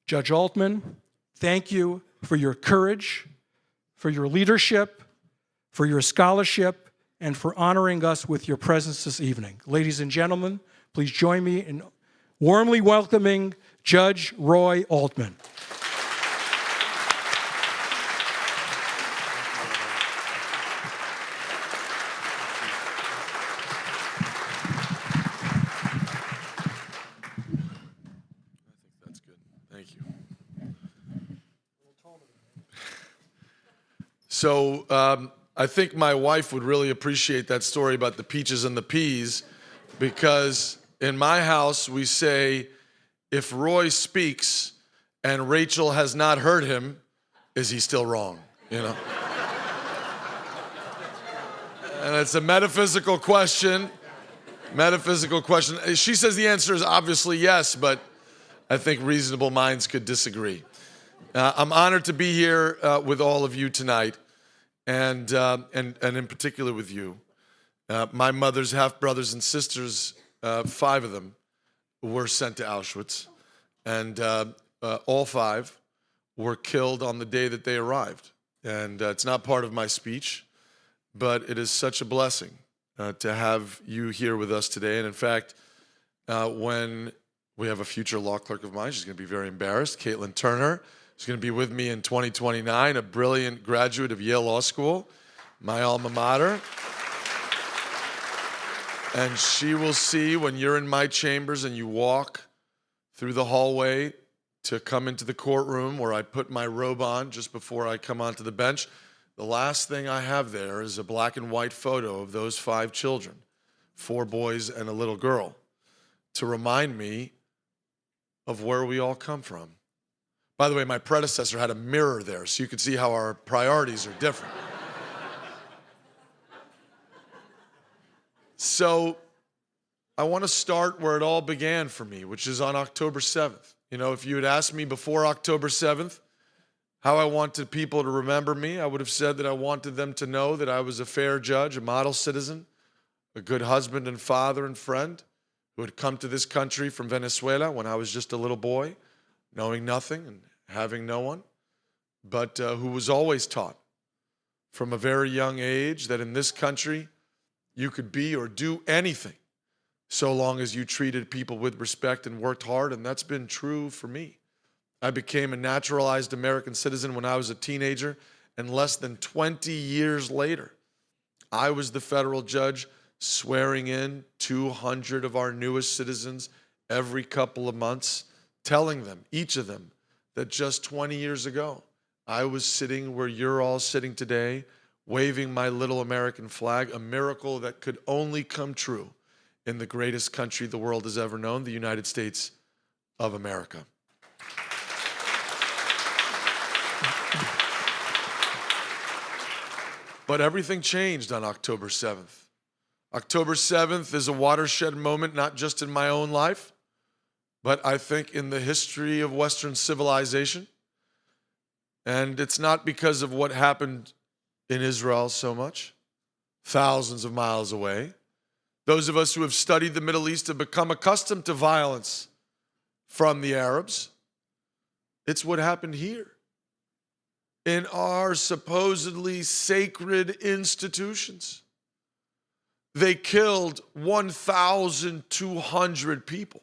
Judge Altman, thank you for your courage, for your leadership, for your scholarship, and for honoring us with your presence this evening. Ladies and gentlemen, please join me in warmly welcoming Judge Roy Altman. So I think my wife would really appreciate that story about the peaches and the peas, because in my house we say, if Roy speaks and Rachel has not heard him, is he still wrong? You know? And it's a metaphysical question. Metaphysical question. She says the answer is obviously yes, but I think reasonable minds could disagree. I'm honored to be here with all of you tonight. And in particular with you. My mother's half-brothers and sisters, 5 of them, were sent to Auschwitz. And all 5 were killed on the day that they arrived. And it's not part of my speech, but it is such a blessing to have you here with us today. And in fact, when we have a future law clerk of mine, she's going to be very embarrassed, Caitlin Turner, who's going to be with me in 2029, a brilliant graduate of Yale Law School, my alma mater. And she will see when you're in my chambers and you walk through the hallway to come into the courtroom where I put my robe on just before I come onto the bench, the last thing I have there is a black and white photo of those 5 children, 4 boys and a little girl, to remind me of where we all come from. By the way, my predecessor had a mirror there, so you could see how our priorities are different. So I want to start where it all began for me, which is on October 7th. You know, if you had asked me before October 7th how I wanted people to remember me, I would have said that I wanted them to know that I was a fair judge, a model citizen, a good husband and father and friend who had come to this country from Venezuela when I was just a little boy, knowing nothing and having no one, but who was always taught from a very young age that in this country you could be or do anything so long as you treated people with respect and worked hard, and that's been true for me. I became a naturalized American citizen when I was a teenager, and less than 20 years later, I was the federal judge swearing in 200 of our newest citizens every couple of months, telling them, each of them, that just 20 years ago, I was sitting where you're all sitting today, waving my little American flag, a miracle that could only come true in the greatest country the world has ever known, the United States of America. But everything changed on October 7th. October 7th is a watershed moment, not just in my own life, but I think in the history of Western civilization. And it's not because of what happened in Israel so much, thousands of miles away. Those of us who have studied the Middle East have become accustomed to violence from the Arabs. It's what happened here in our supposedly sacred institutions. They killed 1,200 people.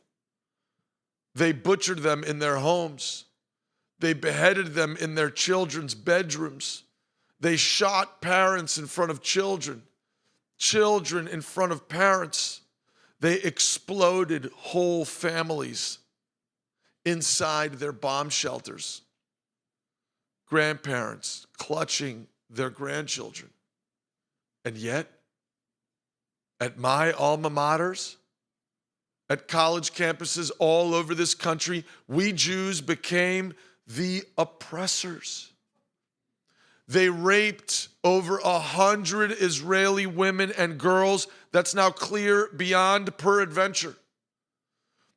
They butchered them in their homes. They beheaded them in their children's bedrooms. They shot parents in front of children, children in front of parents. They exploded whole families inside their bomb shelters. Grandparents clutching their grandchildren. And yet, at my alma maters, at college campuses all over this country, we Jews became the oppressors. They raped over 100 Israeli women and girls. That's now clear beyond peradventure.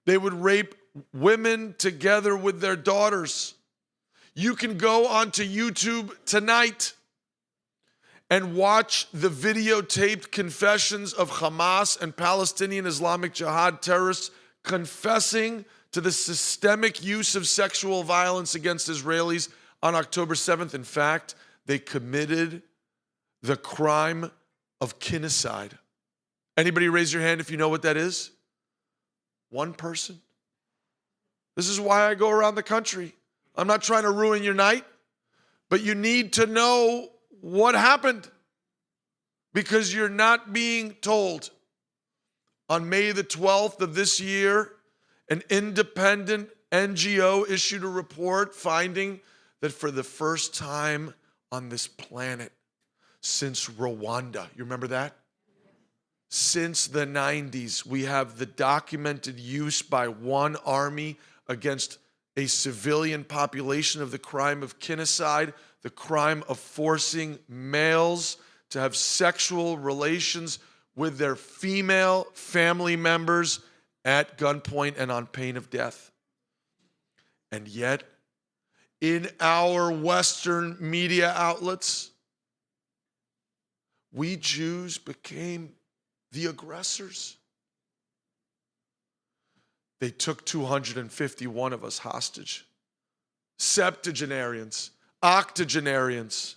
They would rape women together with their daughters. You can go onto YouTube tonight and watch the videotaped confessions of Hamas and Palestinian Islamic Jihad terrorists confessing to the systemic use of sexual violence against Israelis on October 7th. In fact, they committed the crime of kinocide. Anybody raise your hand if you know what that is? One person. This is why I go around the country. I'm not trying to ruin your night, but you need to know what happened because you're not being told. On May the 12th of this year, an independent NGO issued a report finding that for the first time on this planet since Rwanda, you remember that? Since the 90s, we have the documented use by one army against a civilian population of the crime of kinocide, the crime of forcing males to have sexual relations with their female family members at gunpoint and on pain of death. And yet, in our Western media outlets, we Jews became the aggressors. They took 251 of us hostage. Septuagenarians, octogenarians,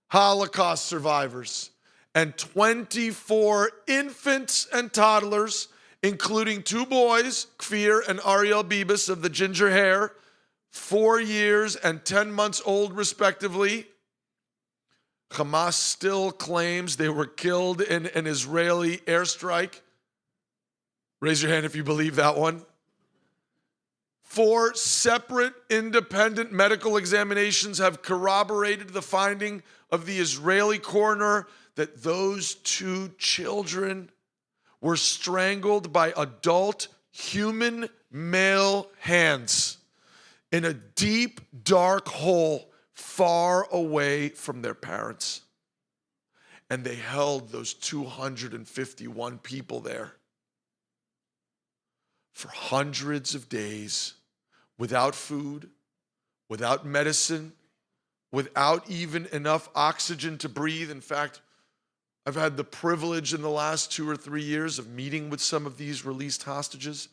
Holocaust survivors, and 24 infants and toddlers, including 2 boys, Kfir and Ariel Bibas of the ginger hair, 4 years and 10 months old respectively. Hamas still claims they were killed in an Israeli airstrike. Raise your hand if you believe that one. 4 separate independent medical examinations have corroborated the finding of the Israeli coroner that those 2 children were strangled by adult human male hands in a deep, dark hole far away from their parents. And they held those 251 people there for hundreds of days without food, without medicine, without even enough oxygen to breathe. In fact, I've had the privilege in the last 2 or 3 years of meeting with some of these released hostages.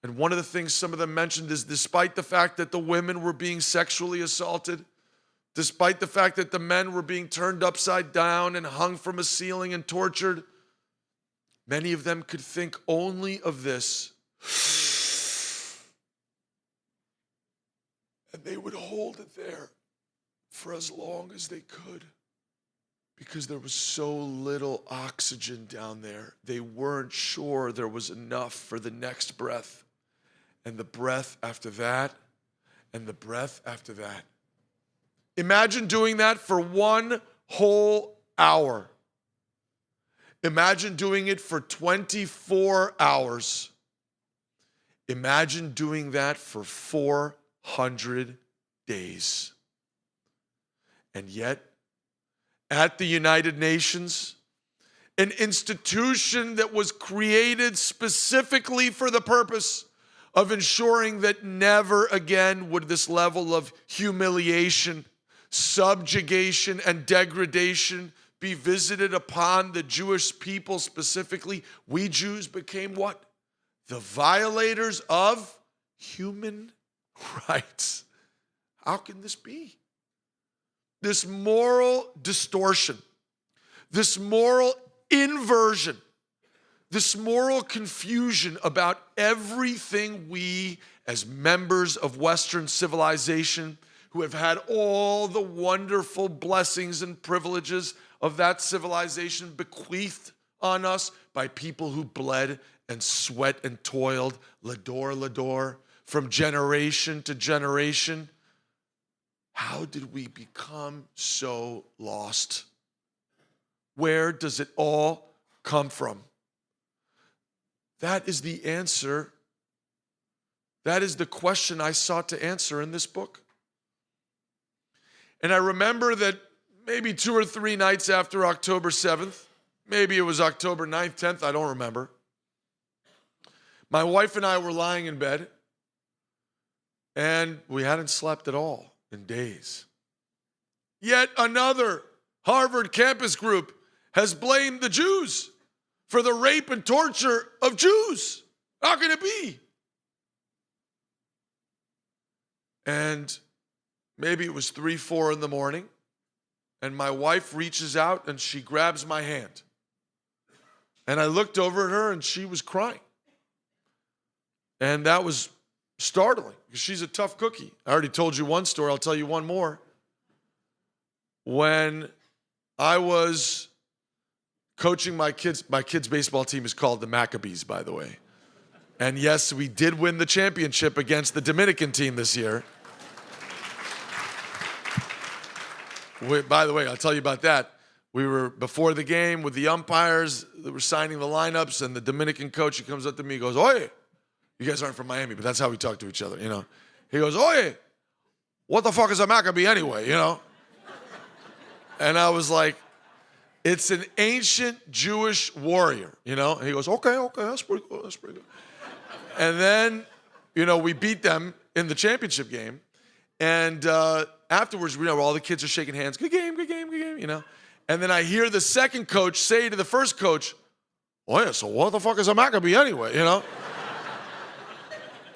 And one of the things some of them mentioned is despite the fact that the women were being sexually assaulted, despite the fact that the men were being turned upside down and hung from a ceiling and tortured, many of them could think only of this. And they would hold it there for as long as they could because there was so little oxygen down there. They weren't sure there was enough for the next breath. And the breath after that, and the breath after that. Imagine doing that for 1 whole hour. Imagine doing it for 24 hours. Imagine doing that for 400 days. And yet, at the United Nations, an institution that was created specifically for the purpose of ensuring that never again would this level of humiliation, subjugation, and degradation be visited upon the Jewish people specifically. We Jews became what? The violators of human rights. How can this be? This moral distortion, this moral inversion, this moral confusion about everything we as members of Western civilization who have had all the wonderful blessings and privileges of that civilization bequeathed on us by people who bled and sweat and toiled, lador, from generation to generation. How did we become so lost? Where does it all come from? That is the answer. That is the question I sought to answer in this book. And I remember that maybe 2 or 3 nights after October 7th, maybe it was October 9th, 10th, I don't remember. My wife and I were lying in bed, and we hadn't slept at all in days. Yet another Harvard campus group has blamed the Jews for the rape and torture of Jews. How can it be? And maybe it was 3, 4 in the morning, and my wife reaches out and she grabs my hand. And I looked over at her and she was crying. And that was startling because she's a tough cookie. I already told you one story. I'll tell you one more. When I was coaching my kids' baseball team is called the Maccabees, by the way. And yes, we did win the championship against the Dominican team this year. By the way, I'll tell you about that. We were before the game with the umpires. They were signing the lineups, and the Dominican coach, he comes up to me, he goes, "Oye," you guys aren't from Miami, but that's how we talk to each other, you know. He goes, "Oye, what the fuck is a Maccabee anyway, you know?" And I was like, "It's an ancient Jewish warrior, you know?" And he goes, okay, that's pretty good, that's pretty good. And then, you know, we beat them in the championship game. And afterwards, you know, all the kids are shaking hands. Good game, good game, good game, you know. And then I hear the second coach say to the first coach, "Oh yeah, so what the fuck is a Maccabee anyway, you know?"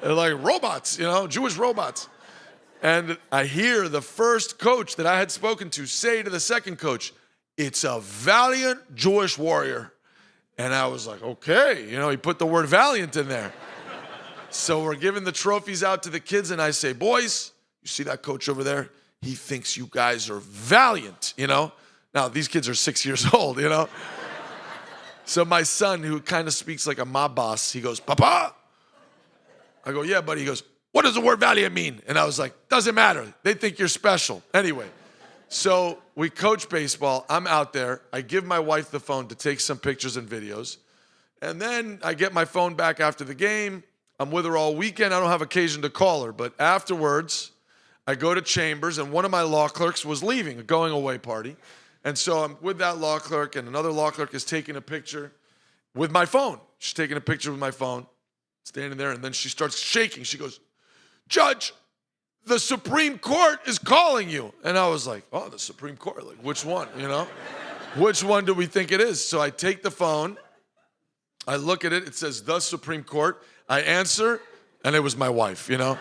They're like robots, you know, Jewish robots. And I hear the first coach that I had spoken to say to the second coach, "It's a valiant Jewish warrior." And I was like, okay, you know, he put the word valiant in there. So we're giving the trophies out to the kids, and I say, "Boys, you see that coach over there? He thinks you guys are valiant, you know?" Now, these kids are 6 years old, you know? So my son, who kind of speaks like a mob boss, he goes, "Papa?" I go, "Yeah, buddy." He goes, "What does the word valiant mean?" And I was like, "Doesn't matter. They think you're special." Anyway, so we coach baseball. I'm out there. I give my wife the phone to take some pictures and videos. And then I get my phone back after the game. I'm with her all weekend. I don't have occasion to call her. But afterwards, I go to Chambers, and one of my law clerks was leaving, a going-away party. And so I'm with that law clerk, and another law clerk is taking a picture with my phone. She's taking a picture with my phone, standing there, and then she starts shaking. She goes, "Judge, the Supreme Court is calling you." And I was like, "Oh, the Supreme Court? Like, which one, you know? Which one do we think it is?" So I take the phone. I look at it. It says, "The Supreme Court." I answer, and it was my wife, you know?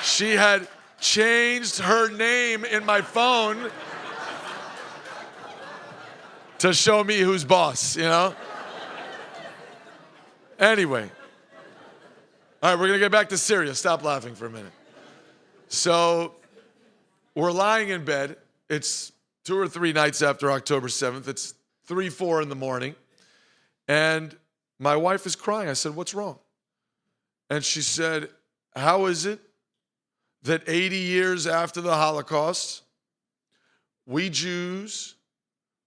She had changed her name in my phone to show me who's boss, you know? Anyway. All right, we're going to get back to Syria. Stop laughing for a minute. So we're lying in bed. It's 2 or 3 nights after October 7th. It's 3, 4 in the morning. And my wife is crying. I said, "What's wrong?" And she said, "How is it that 80 years after the Holocaust, we Jews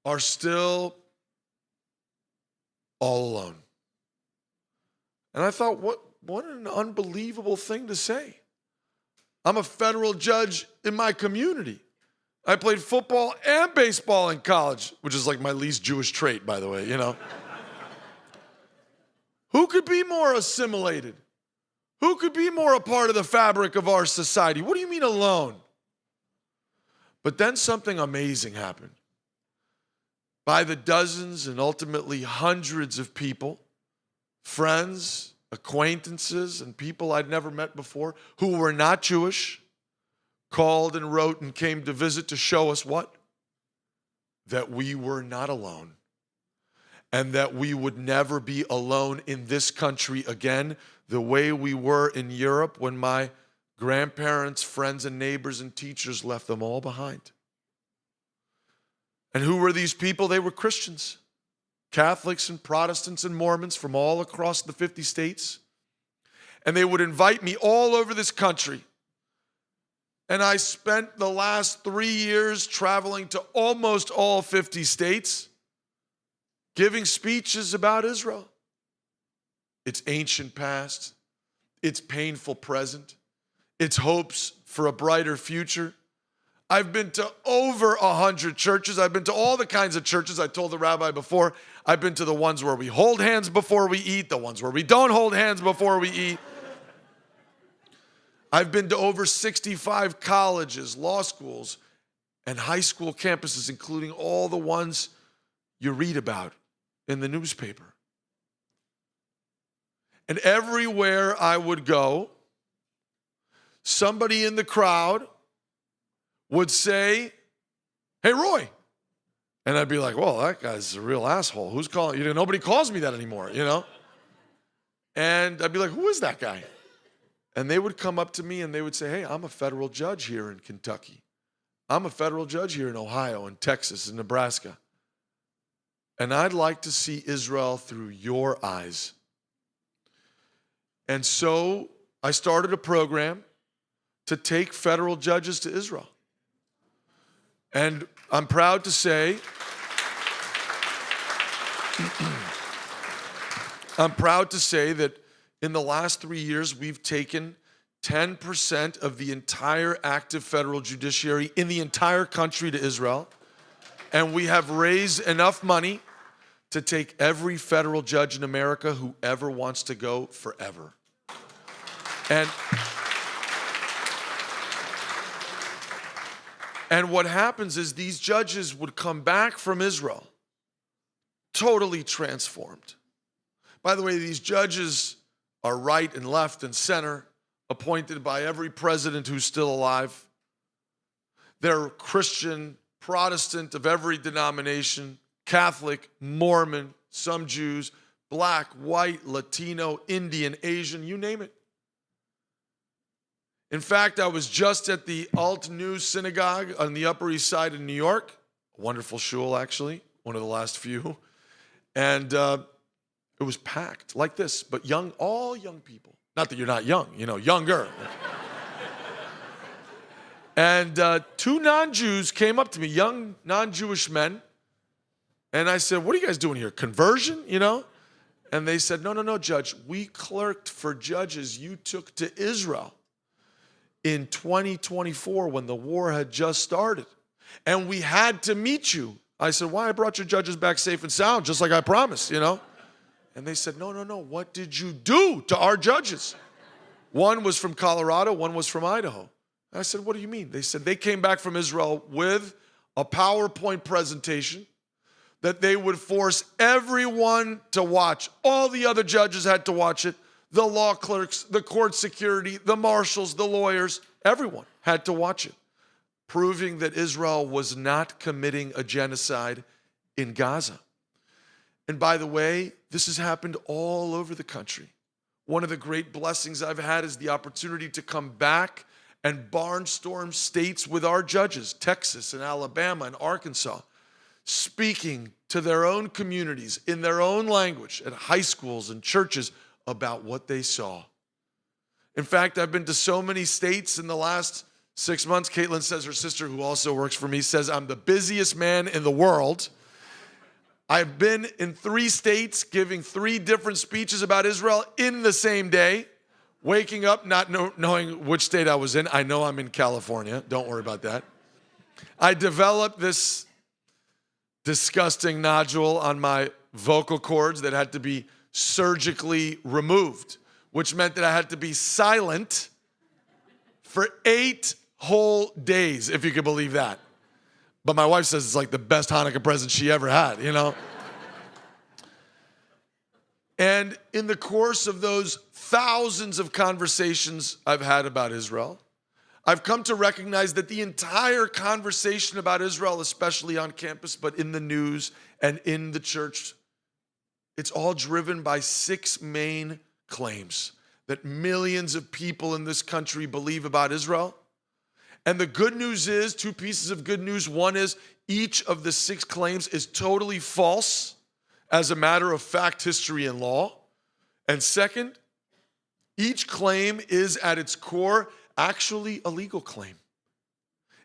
are still all alone?" And I thought, what an unbelievable thing to say. I'm a federal judge in my community. I played football and baseball in college, which is like my least Jewish trait, by the way, you know. Who could be more assimilated? Who could be more a part of the fabric of our society? What do you mean alone? But then something amazing happened. By the dozens and ultimately hundreds of people, friends, acquaintances, and people I'd never met before who were not Jewish, called and wrote and came to visit to show us what? That we were not alone. And that we would never be alone in this country again, the way we were in Europe when my grandparents, friends, and neighbors and teachers left them all behind. And who were these people? They were Christians, Catholics and Protestants and Mormons from all across the 50 states. And they would invite me all over this country. And I spent the last 3 years traveling to almost all 50 states, giving speeches about Israel, its ancient past, its painful present, its hopes for a brighter future. I've been to over 100 churches. I've been to all the kinds of churches. I told the rabbi before, I've been to the ones where we hold hands before we eat, the ones where we don't hold hands before we eat. I've been to over 65 colleges, law schools, and high school campuses, including all the ones you read about in the newspaper. And everywhere I would go, somebody in the crowd would say, "Hey, Roy." And I'd be like, "Well, that guy's a real asshole. Who's calling?" Nobody calls me that anymore, And I'd be like, "Who is that guy?" And they would come up to me and they would say, "Hey, I'm a federal judge here in Kentucky. I'm a federal judge here in Ohio and Texas and Nebraska. And I'd like to see Israel through your eyes." And so I started a program to take federal judges to Israel. And I'm proud to say, that in the last 3 years, we've taken 10% of the entire active federal judiciary in the entire country to Israel. And we have raised enough money to take every federal judge in America who ever wants to go forever. And what happens is these judges would come back from Israel totally transformed. By the way, these judges are right and left and center, appointed by every president who's still alive. They're Christian, Protestant, of every denomination, Catholic, Mormon, some Jews, black, white, Latino, Indian, Asian, you name it. In fact, I was just at the Altman Synagogue on the Upper East Side in New York. A wonderful shul, actually, one of the last few. And it was packed like this, but young, all young people. Not that you're not young, younger. And two non-Jews came up to me, young non-Jewish men. And I said, "What are you guys doing here? Conversion, And they said, No, Judge. We clerked for judges you took to Israel in 2024 when the war had just started. And we had to meet you." I said, "Why? I brought your judges back safe and sound, just like I promised, And they said, No. What did you do to our judges?" One was from Colorado, one was from Idaho. I said, "What do you mean?" They said they came back from Israel with a PowerPoint presentation that they would force everyone to watch. All the other judges had to watch it. The law clerks, the court security, the marshals, the lawyers, everyone had to watch it, proving that Israel was not committing a genocide in Gaza. And by the way, this has happened all over the country. One of the great blessings I've had is the opportunity to come back and barnstorm states with our judges, Texas and Alabama and Arkansas, speaking to their own communities in their own language at high schools and churches about what they saw. In fact, I've been to so many states in the last 6 months. Caitlin says, her sister, who also works for me, says I'm the busiest man in the world. I've been in 3 states giving 3 different speeches about Israel in the same day, waking up not knowing which state I was in. I know I'm in California. Don't worry about that. I developed this disgusting nodule on my vocal cords that had to be surgically removed, which meant that I had to be silent for 8 whole days, if you could believe that. But my wife says it's like the best Hanukkah present she ever had, And in the course of those thousands of conversations I've had about Israel, I've come to recognize that the entire conversation about Israel, especially on campus, but in the news and in the church, it's all driven by 6 main claims that millions of people in this country believe about Israel. And the good news is, 2 pieces of good news. One is each of the 6 claims is totally false as a matter of fact, history, and law. And second, each claim is at its core actually a legal claim.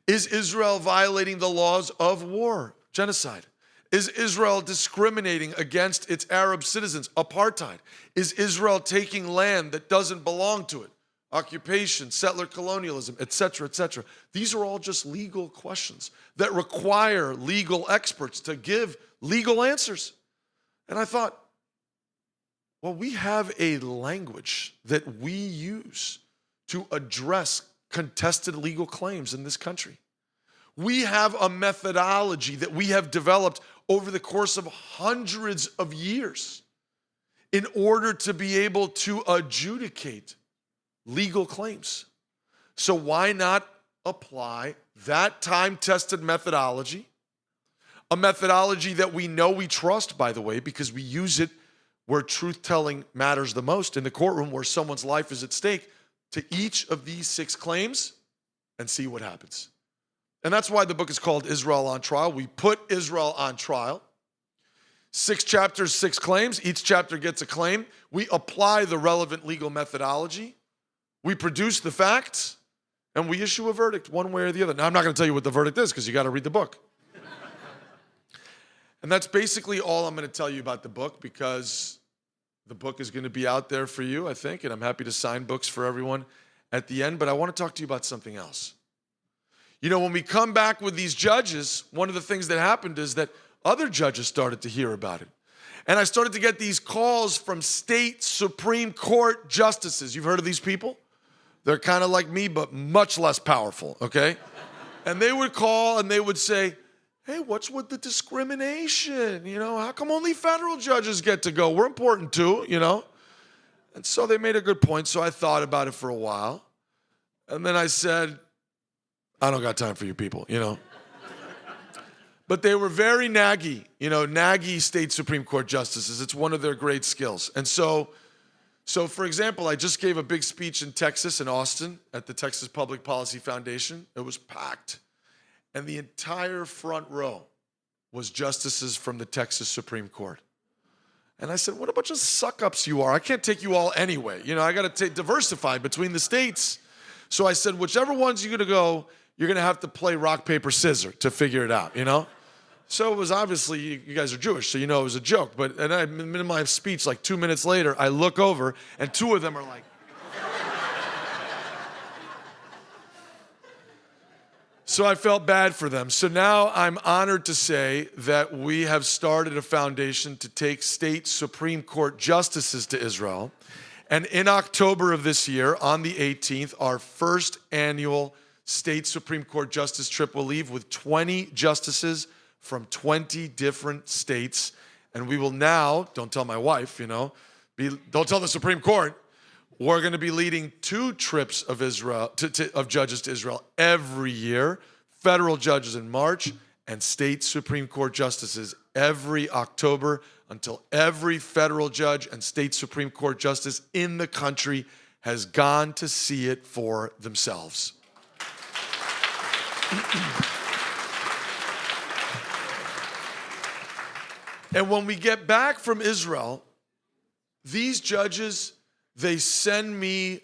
Is Israel violating the laws of war, genocide? Is Israel discriminating against its Arab citizens, apartheid? Is Israel taking land that doesn't belong to it, occupation, settler colonialism, etc., etc.? These are all just legal questions that require legal experts to give legal answers. And I thought, well, we have a language that we use to address contested legal claims in this country. We have a methodology that we have developed over the course of hundreds of years in order to be able to adjudicate legal claims. So why not apply that time-tested methodology, a methodology that we know we trust, by the way, because we use it where truth-telling matters the most, in the courtroom where someone's life is at stake, to each of these 6 claims and see what happens. And that's why the book is called Israel on Trial. We put Israel on trial. 6 chapters, 6 claims. Each chapter gets a claim. We apply the relevant legal methodology. We produce the facts, and we issue a verdict one way or the other. Now, I'm not going to tell you what the verdict is because you got to read the book. And that's basically all I'm going to tell you about the book, because the book is going to be out there for you, I think, and I'm happy to sign books for everyone at the end. But I want to talk to you about something else. You know, when we come back with these judges, one of the things that happened is that other judges started to hear about it. And I started to get these calls from state Supreme Court justices. You've heard of these people? They're kind of like me, but much less powerful, okay? And they would call and they would say, hey, what's with the discrimination? You know, how come only federal judges get to go? We're important too, you know? And so they made a good point, so I thought about it for a while. And then I said, I don't got time for you people, you know? But they were very naggy, you know, naggy state Supreme Court justices. It's one of their great skills. And so for example, I just gave a big speech in Texas, in Austin, at the Texas Public Policy Foundation. It was packed. And the entire front row was justices from the Texas Supreme Court. And I said, what a bunch of suck-ups you are. I can't take you all anyway. You know, I got to diversify between the states. So I said, whichever ones you're going to go, you're going to have to play rock, paper, scissors to figure it out, you know? So it was obviously, you guys are Jewish, so you know it was a joke. And in my speech, like 2 minutes later, I look over, and 2 of them are like, so I felt bad for them. So now I'm honored to say that we have started a foundation to take state Supreme Court justices to Israel. And in October of this year, on the 18th, our first annual state Supreme Court justice trip will leave with 20 justices from 20 different states. And we will now, don't tell my wife, you know, don't tell the Supreme Court, we're going to be leading 2 trips of of judges to Israel every year, federal judges in March and state Supreme Court justices every October, until every federal judge and state Supreme Court justice in the country has gone to see it for themselves. And when we get back from Israel, these judges, they send me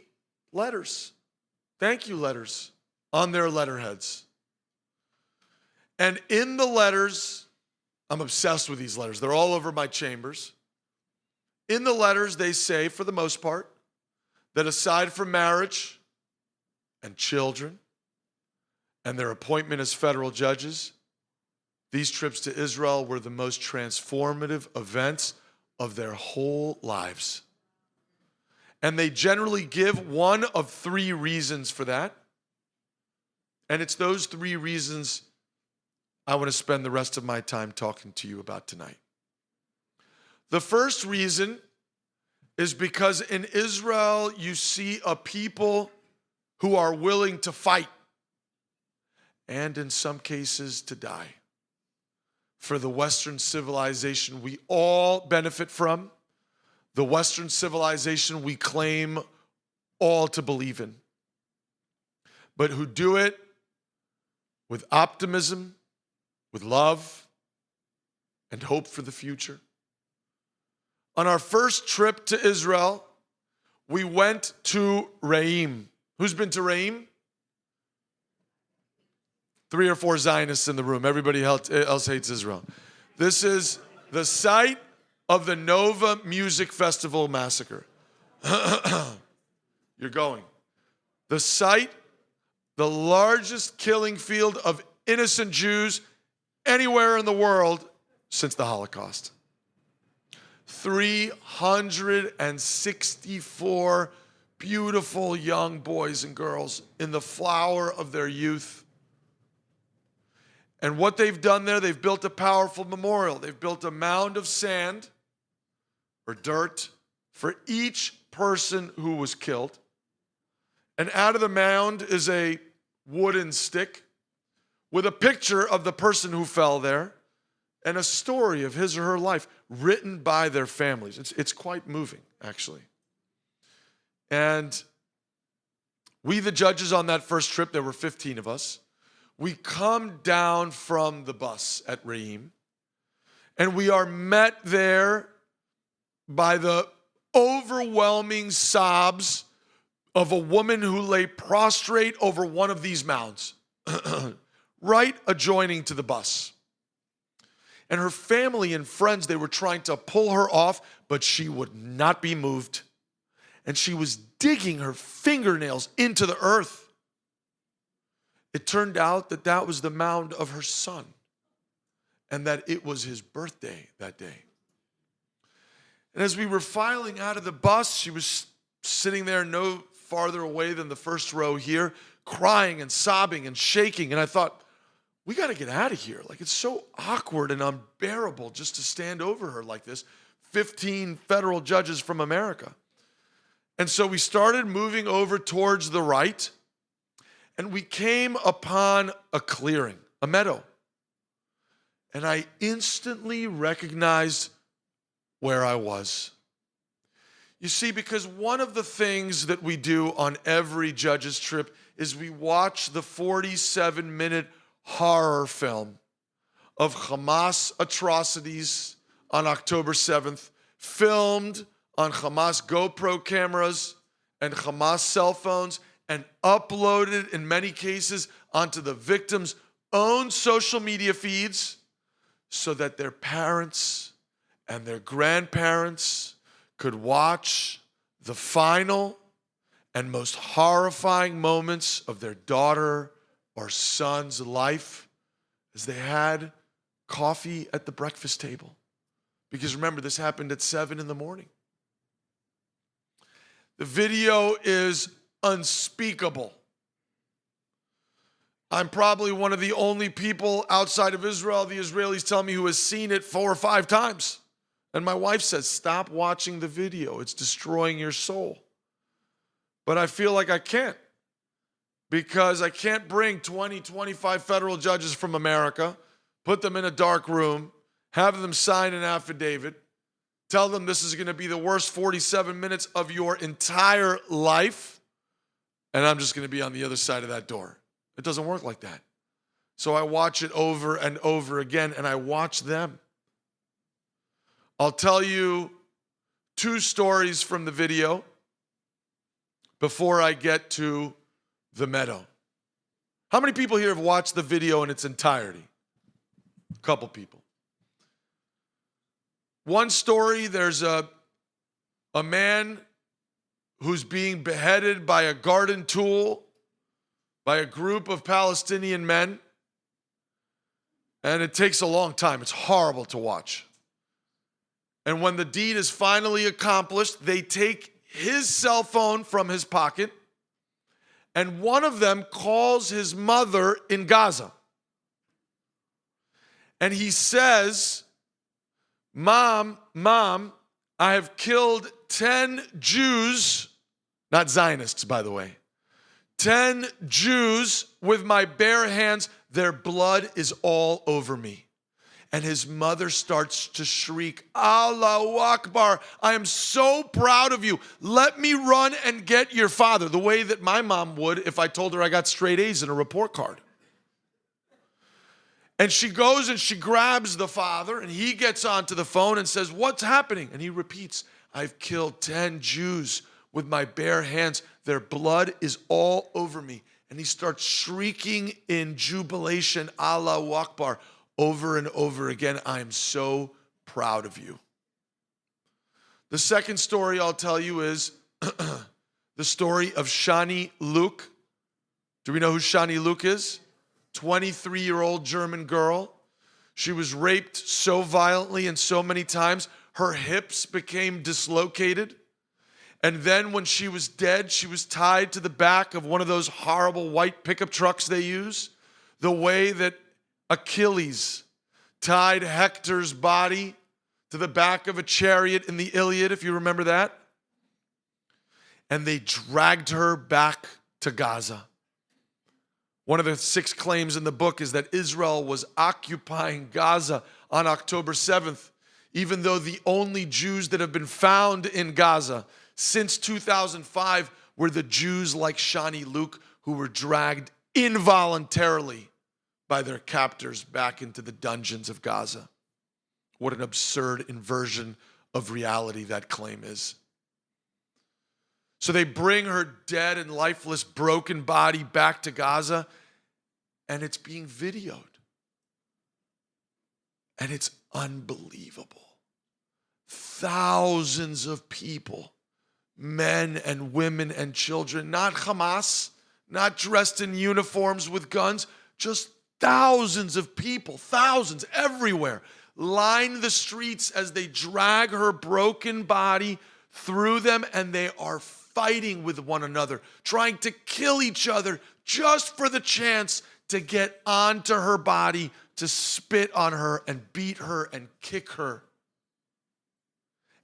letters, thank you letters, on their letterheads. And in the letters, I'm obsessed with these letters. They're all over my chambers. In the letters, they say, for the most part, that aside from marriage and children and their appointment as federal judges, these trips to Israel were the most transformative events of their whole lives. And they generally give one of 3 reasons for that. And it's those 3 reasons I want to spend the rest of my time talking to you about tonight. The first reason is because in Israel, you see a people who are willing to fight, and in some cases to die, for the Western civilization we all benefit from, the Western civilization we claim all to believe in, but who do it with optimism, with love, and hope for the future. On our first trip to Israel, we went to Re'im. Who's been to Re'im? 3 or 4 Zionists in the room. Everybody else hates Israel. This is the site of the Nova Music Festival massacre. You're going. The site, the largest killing field of innocent Jews anywhere in the world since the Holocaust. 364 beautiful young boys and girls in the flower of their youth. And what they've done there, they've built a powerful memorial. They've built a mound of sand or dirt for each person who was killed. And out of the mound is a wooden stick with a picture of the person who fell there and a story of his or her life written by their families. It's quite moving, actually. And we, the judges on that first trip, there were 15 of us, we come down from the bus at Reim, and we are met there by the overwhelming sobs of a woman who lay prostrate over one of these mounds, right adjoining to the bus. And her family and friends, they were trying to pull her off, but she would not be moved. And she was digging her fingernails into the earth. It turned out that that was the mound of her son, and that it was his birthday that day. And as we were filing out of the bus, she was sitting there no farther away than the first row here, crying and sobbing and shaking. And I thought, we got to get out of here. Like, it's so awkward and unbearable just to stand over her like this. 15 federal judges from America. And so we started moving over towards the right, and we came upon a clearing, a meadow. And I instantly recognized where I was. You see, because one of the things that we do on every judge's trip is we watch the 47-minute horror film of Hamas atrocities on October 7th, filmed on Hamas GoPro cameras and Hamas cell phones, and uploaded in many cases onto the victims' own social media feeds so that their parents and their grandparents could watch the final and most horrifying moments of their daughter or son's life as they had coffee at the breakfast table. Because remember, this happened at 7 in the morning. The video is unspeakable. I'm probably one of the only people outside of Israel, the Israelis tell me, who has seen it 4 or 5 times. And my wife says, stop watching the video. It's destroying your soul. But I feel like I can't, because I can't bring 20, 25 federal judges from America, put them in a dark room, have them sign an affidavit, tell them this is going to be the worst 47 minutes of your entire life, and I'm just going to be on the other side of that door. It doesn't work like that. So I watch it over and over again, and I watch them. I'll tell you 2 stories from the video before I get to the meadow. How many people here have watched the video in its entirety? A couple people. One story, there's a man who's being beheaded by a garden tool by a group of Palestinian men. And it takes a long time. It's horrible to watch. And when the deed is finally accomplished, they take his cell phone from his pocket, and one of them calls his mother in Gaza. And he says, Mom, I have killed 10 Jews, not Zionists, by the way, 10 Jews with my bare hands. Their blood is all over me. And his mother starts to shriek, Allahu Akbar, I am so proud of you. Let me run and get your father, the way that my mom would if I told her I got straight A's in a report card. And she goes and she grabs the father, and he gets onto the phone and says, what's happening? And he repeats, I've killed 10 Jews with my bare hands. Their blood is all over me. And he starts shrieking in jubilation, Allahu Akbar, over and over again. I am so proud of you. The second story I'll tell you is the story of Shani Luke. Do we know who Shani Luke is? 23-year-old German girl. She was raped so violently and so many times, her hips became dislocated. And then when she was dead, she was tied to the back of one of those horrible white pickup trucks they use, the way that Achilles tied Hector's body to the back of a chariot in the Iliad, if you remember that. and they dragged her back to Gaza. One of the 6 claims in the book is that Israel was occupying Gaza on October 7th, even though the only Jews that have been found in Gaza since 2005 were the Jews like Shani Luke, who were dragged involuntarily by their captors back into the dungeons of Gaza. What an absurd inversion of reality that claim is. So they bring her dead and lifeless, broken body back to Gaza, and it's being videoed. And it's unbelievable. Thousands of people, men and women and children, not Hamas, not dressed in uniforms with guns, just thousands of people, thousands everywhere, line the streets as they drag her broken body through them, and they are fighting with one another, trying to kill each other just for the chance to get onto her body, to spit on her and beat her and kick her.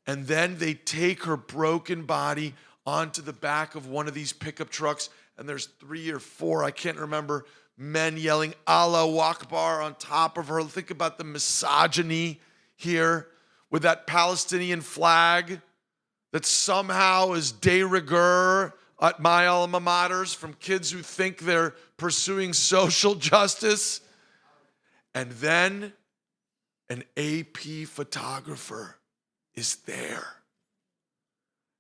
And then they take her broken body onto the back of one of these pickup trucks, and there's 3 or 4, I can't remember, men yelling Allahu Akbar on top of her. Think about the misogyny here with that Palestinian flag that somehow is de rigueur at my alma maters from kids who think they're pursuing social justice. And then an AP photographer is there.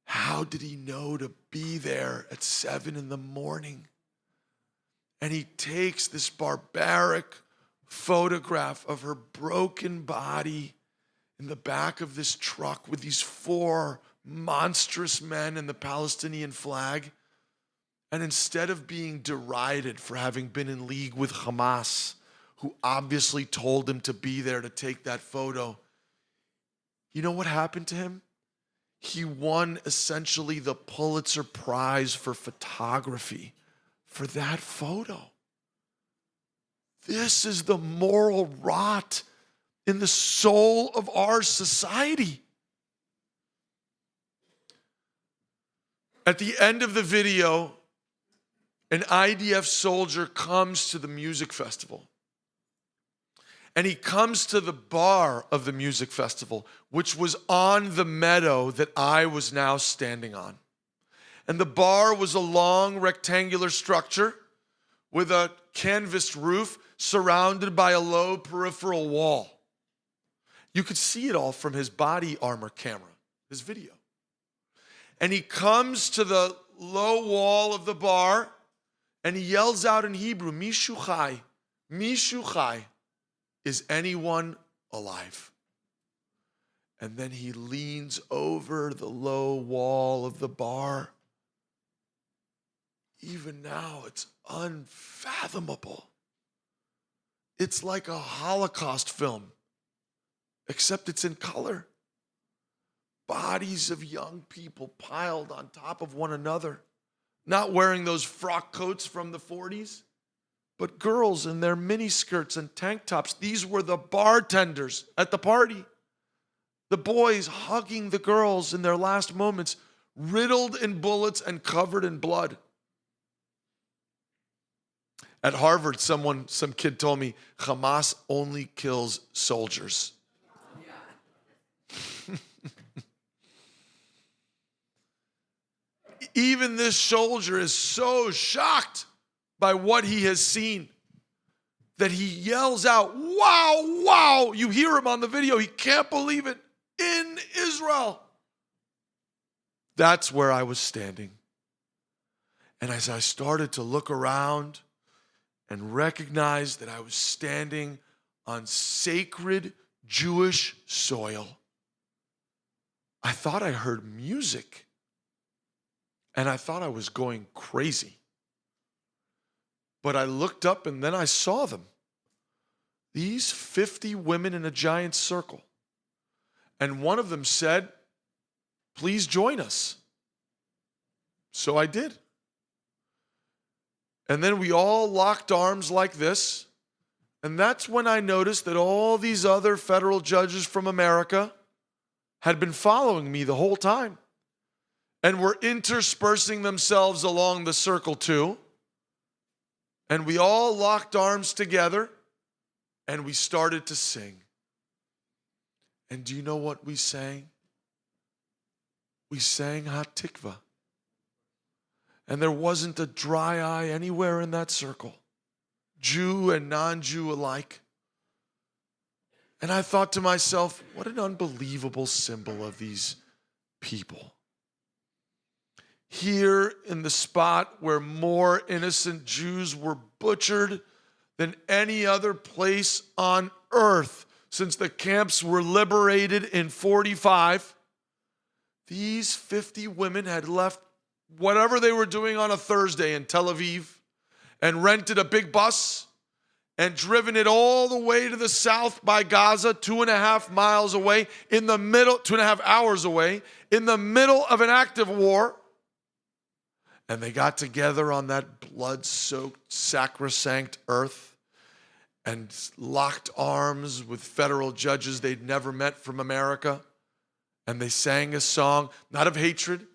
How did he know to be there at 7 a.m? And he takes this barbaric photograph of her broken body in the back of this truck with these 4 monstrous men and the Palestinian flag. And instead of being derided for having been in league with Hamas, who obviously told him to be there to take that photo, you know what happened to him? He won essentially the Pulitzer Prize for photography for that photo. This is the moral rot in the soul of our society. At the end of the video, an IDF soldier comes to the music festival. And he comes to the bar of the music festival, which was on the meadow that I was now standing on. And the bar was a long rectangular structure with a canvas roof surrounded by a low peripheral wall. You could see it all from his body armor camera, his video. And he comes to the low wall of the bar and he yells out in Hebrew, Mishu Chai, Mishu Chai, is anyone alive? And then he leans over the low wall of the bar. Even now, it's unfathomable. It's like a Holocaust film, except it's in color. Bodies of young people piled on top of one another, not wearing those frock coats from the 40s, but girls in their miniskirts and tank tops. These were the bartenders at the party. The boys hugging the girls in their last moments, riddled in bullets and covered in blood. At Harvard, some kid told me, Hamas only kills soldiers. Even this soldier is so shocked by what he has seen that he yells out, wow, wow. You hear him on the video. He can't believe it. In Israel. That's where I was standing. And as I started to look around and recognize that I was standing on sacred Jewish soil, I thought I heard music. And I thought I was going crazy. But I looked up and then I saw them. These 50 women in a giant circle. And one of them said, please join us. So I did. And then we all locked arms like this. And that's when I noticed that all these other federal judges from America had been following me the whole time. and were interspersing themselves along the circle too. And we all locked arms together and we started to sing. And do you know what we sang? We sang Hatikva. And there wasn't a dry eye anywhere in that circle, Jew and non-Jew alike. And I thought to myself, what an unbelievable symbol of these people. Here in the spot where more innocent Jews were butchered than any other place on earth since the camps were liberated in 45, these 50 women had left whatever they were doing on a Thursday in Tel Aviv and rented a big bus and driven it all the way to the south by Gaza, 2.5 miles away, in the middle, 2.5 hours away, in the middle of an active war. And they got together on that blood-soaked, sacrosanct earth and locked arms with federal judges they'd never met from America. And they sang a song, not of hatred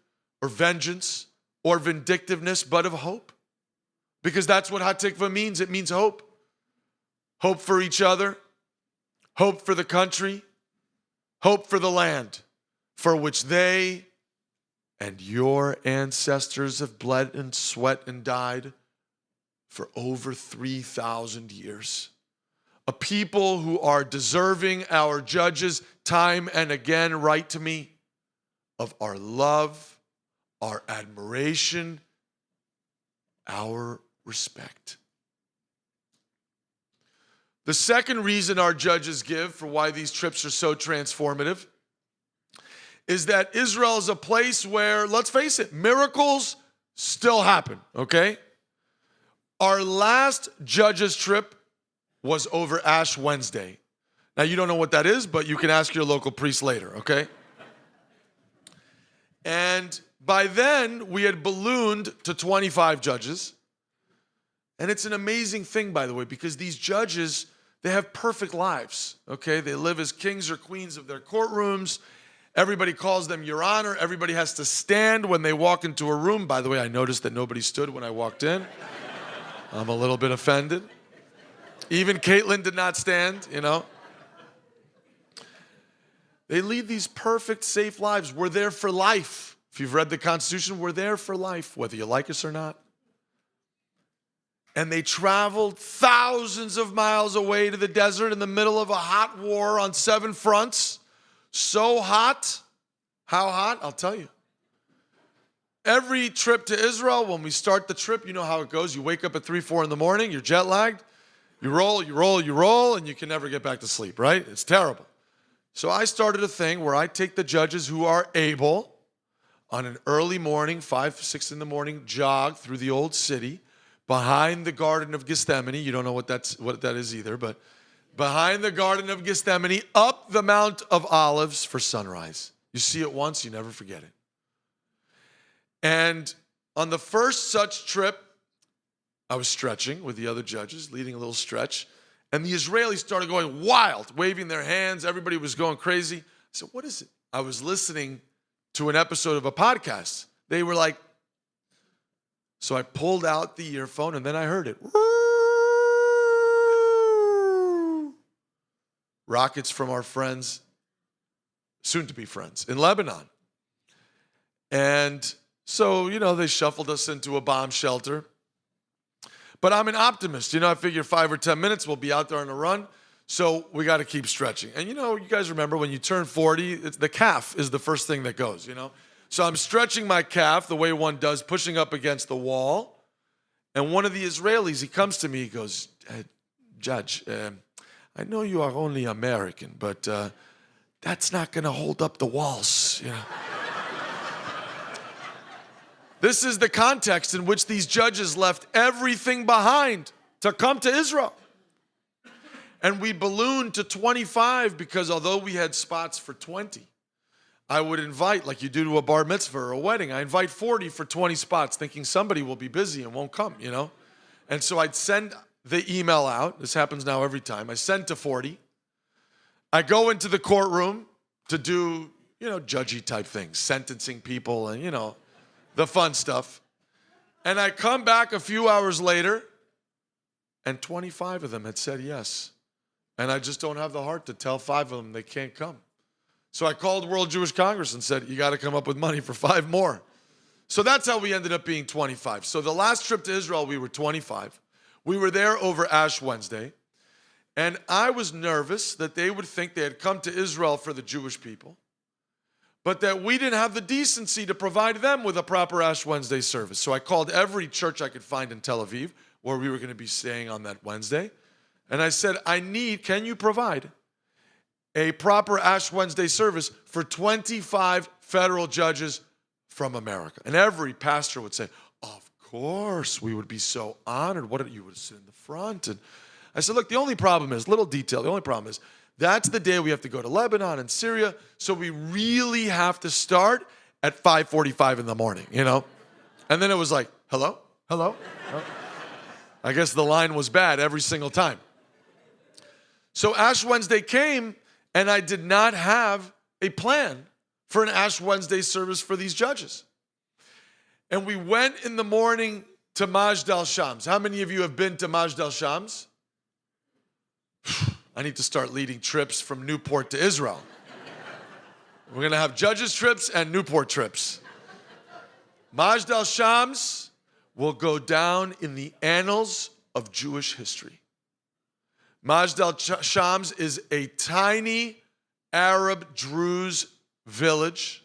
or vengeance or vindictiveness, but of hope. Because that's what Hatikva means. It means hope. Hope for each other, hope for the country, hope for the land for which they and your ancestors have bled and sweat and died for over 3,000 years. A people who are deserving, our judges time and again write to me, of our love, our admiration, our respect. The second reason our judges give for why these trips are so transformative is that Israel is a place where, let's face it, miracles still happen, okay? Our last judges trip was over Ash Wednesday. Now, you don't know what that is, but you can ask your local priest later, okay? And by then, we had ballooned to 25 judges. And it's an amazing thing, by the way, because these judges, they have perfect lives, okay? They live as kings or queens of their courtrooms. Everybody calls them Your Honor. Everybody has to stand when they walk into a room. By the way, I noticed that nobody stood when I walked in. I'm a little bit offended. Even Caitlin did not stand, you know. They lead these perfect, safe lives. We're there for life. If you've read the Constitution, we're there for life, whether you like us or not. And they traveled thousands of miles away to the desert in the middle of a hot war on 7 fronts. So hot. How hot? I'll tell you. Every trip to Israel, when we start the trip, you know how it goes. You wake up at 3, 4 in the morning, you're jet lagged. You roll, and you can never get back to sleep, right? It's terrible. So I started a thing where I take the judges who are able on an early morning, 5, 6 in the morning, jog through the old city, behind the Garden of Gethsemane. You don't know what that is either, but behind the Garden of Gethsemane, up the Mount of Olives for sunrise. You see it once, you never forget it. And on the first such trip, I was stretching with the other judges, leading a little stretch, and the Israelis started going wild, waving their hands. Everybody was going crazy. I said, what is it? I was listening to an episode of a podcast. They were like, so I pulled out the earphone, and then I heard it. Rockets from our friends, soon-to-be friends, in Lebanon. And so, you know, they shuffled us into a bomb shelter. But I'm an optimist. You know, I figure 5 or 10 minutes, we'll be out there on a run. So we got to keep stretching. And, you know, you guys remember when you turn 40, the calf is the first thing that goes, you know. So I'm stretching my calf the way one does, pushing up against the wall. And one of the Israelis, he comes to me, he goes, Judge, I know you are only American, but that's not going to hold up the walls, you know. This is the context in which these judges left everything behind to come to Israel. And we ballooned to 25 because although we had spots for 20, I would invite, like you do to a bar mitzvah or a wedding, I invite 40 for 20 spots, thinking somebody will be busy and won't come, you know. And so I'd send the email out. This happens now every time. I send to 40. I go into the courtroom to do judgy type things, sentencing people and, the fun stuff. And I come back a few hours later, and 25 of them had said yes. And I just don't have the heart to tell 5 of them they can't come. So I called World Jewish Congress and said, you got to come up with money for 5 more. So that's how we ended up being 25. So the last trip to Israel, we were 25. We were there over Ash Wednesday. And I was nervous that they would think they had come to Israel for the Jewish people, but that we didn't have the decency to provide them with a proper Ash Wednesday service. So I called every church I could find in Tel Aviv where we were going to be staying on that Wednesday. And I said, can you provide a proper Ash Wednesday service for 25 federal judges from America? And every pastor would say, of course, we would be so honored. You would sit in the front. And I said, look, the only problem is, that's the day we have to go to Lebanon and Syria, so we really have to start at 5:45 in the morning, And then it was like, hello? I guess the line was bad every single time. So Ash Wednesday came, and I did not have a plan for an Ash Wednesday service for these judges. And we went in the morning to Majd al-Shams. How many of you have been to Majd al-Shams? I need to start leading trips from Newport to Israel. We're going to have judges trips and Newport trips. Majd al-Shams will go down in the annals of Jewish history. Majd al-Shams is a tiny Arab Druze village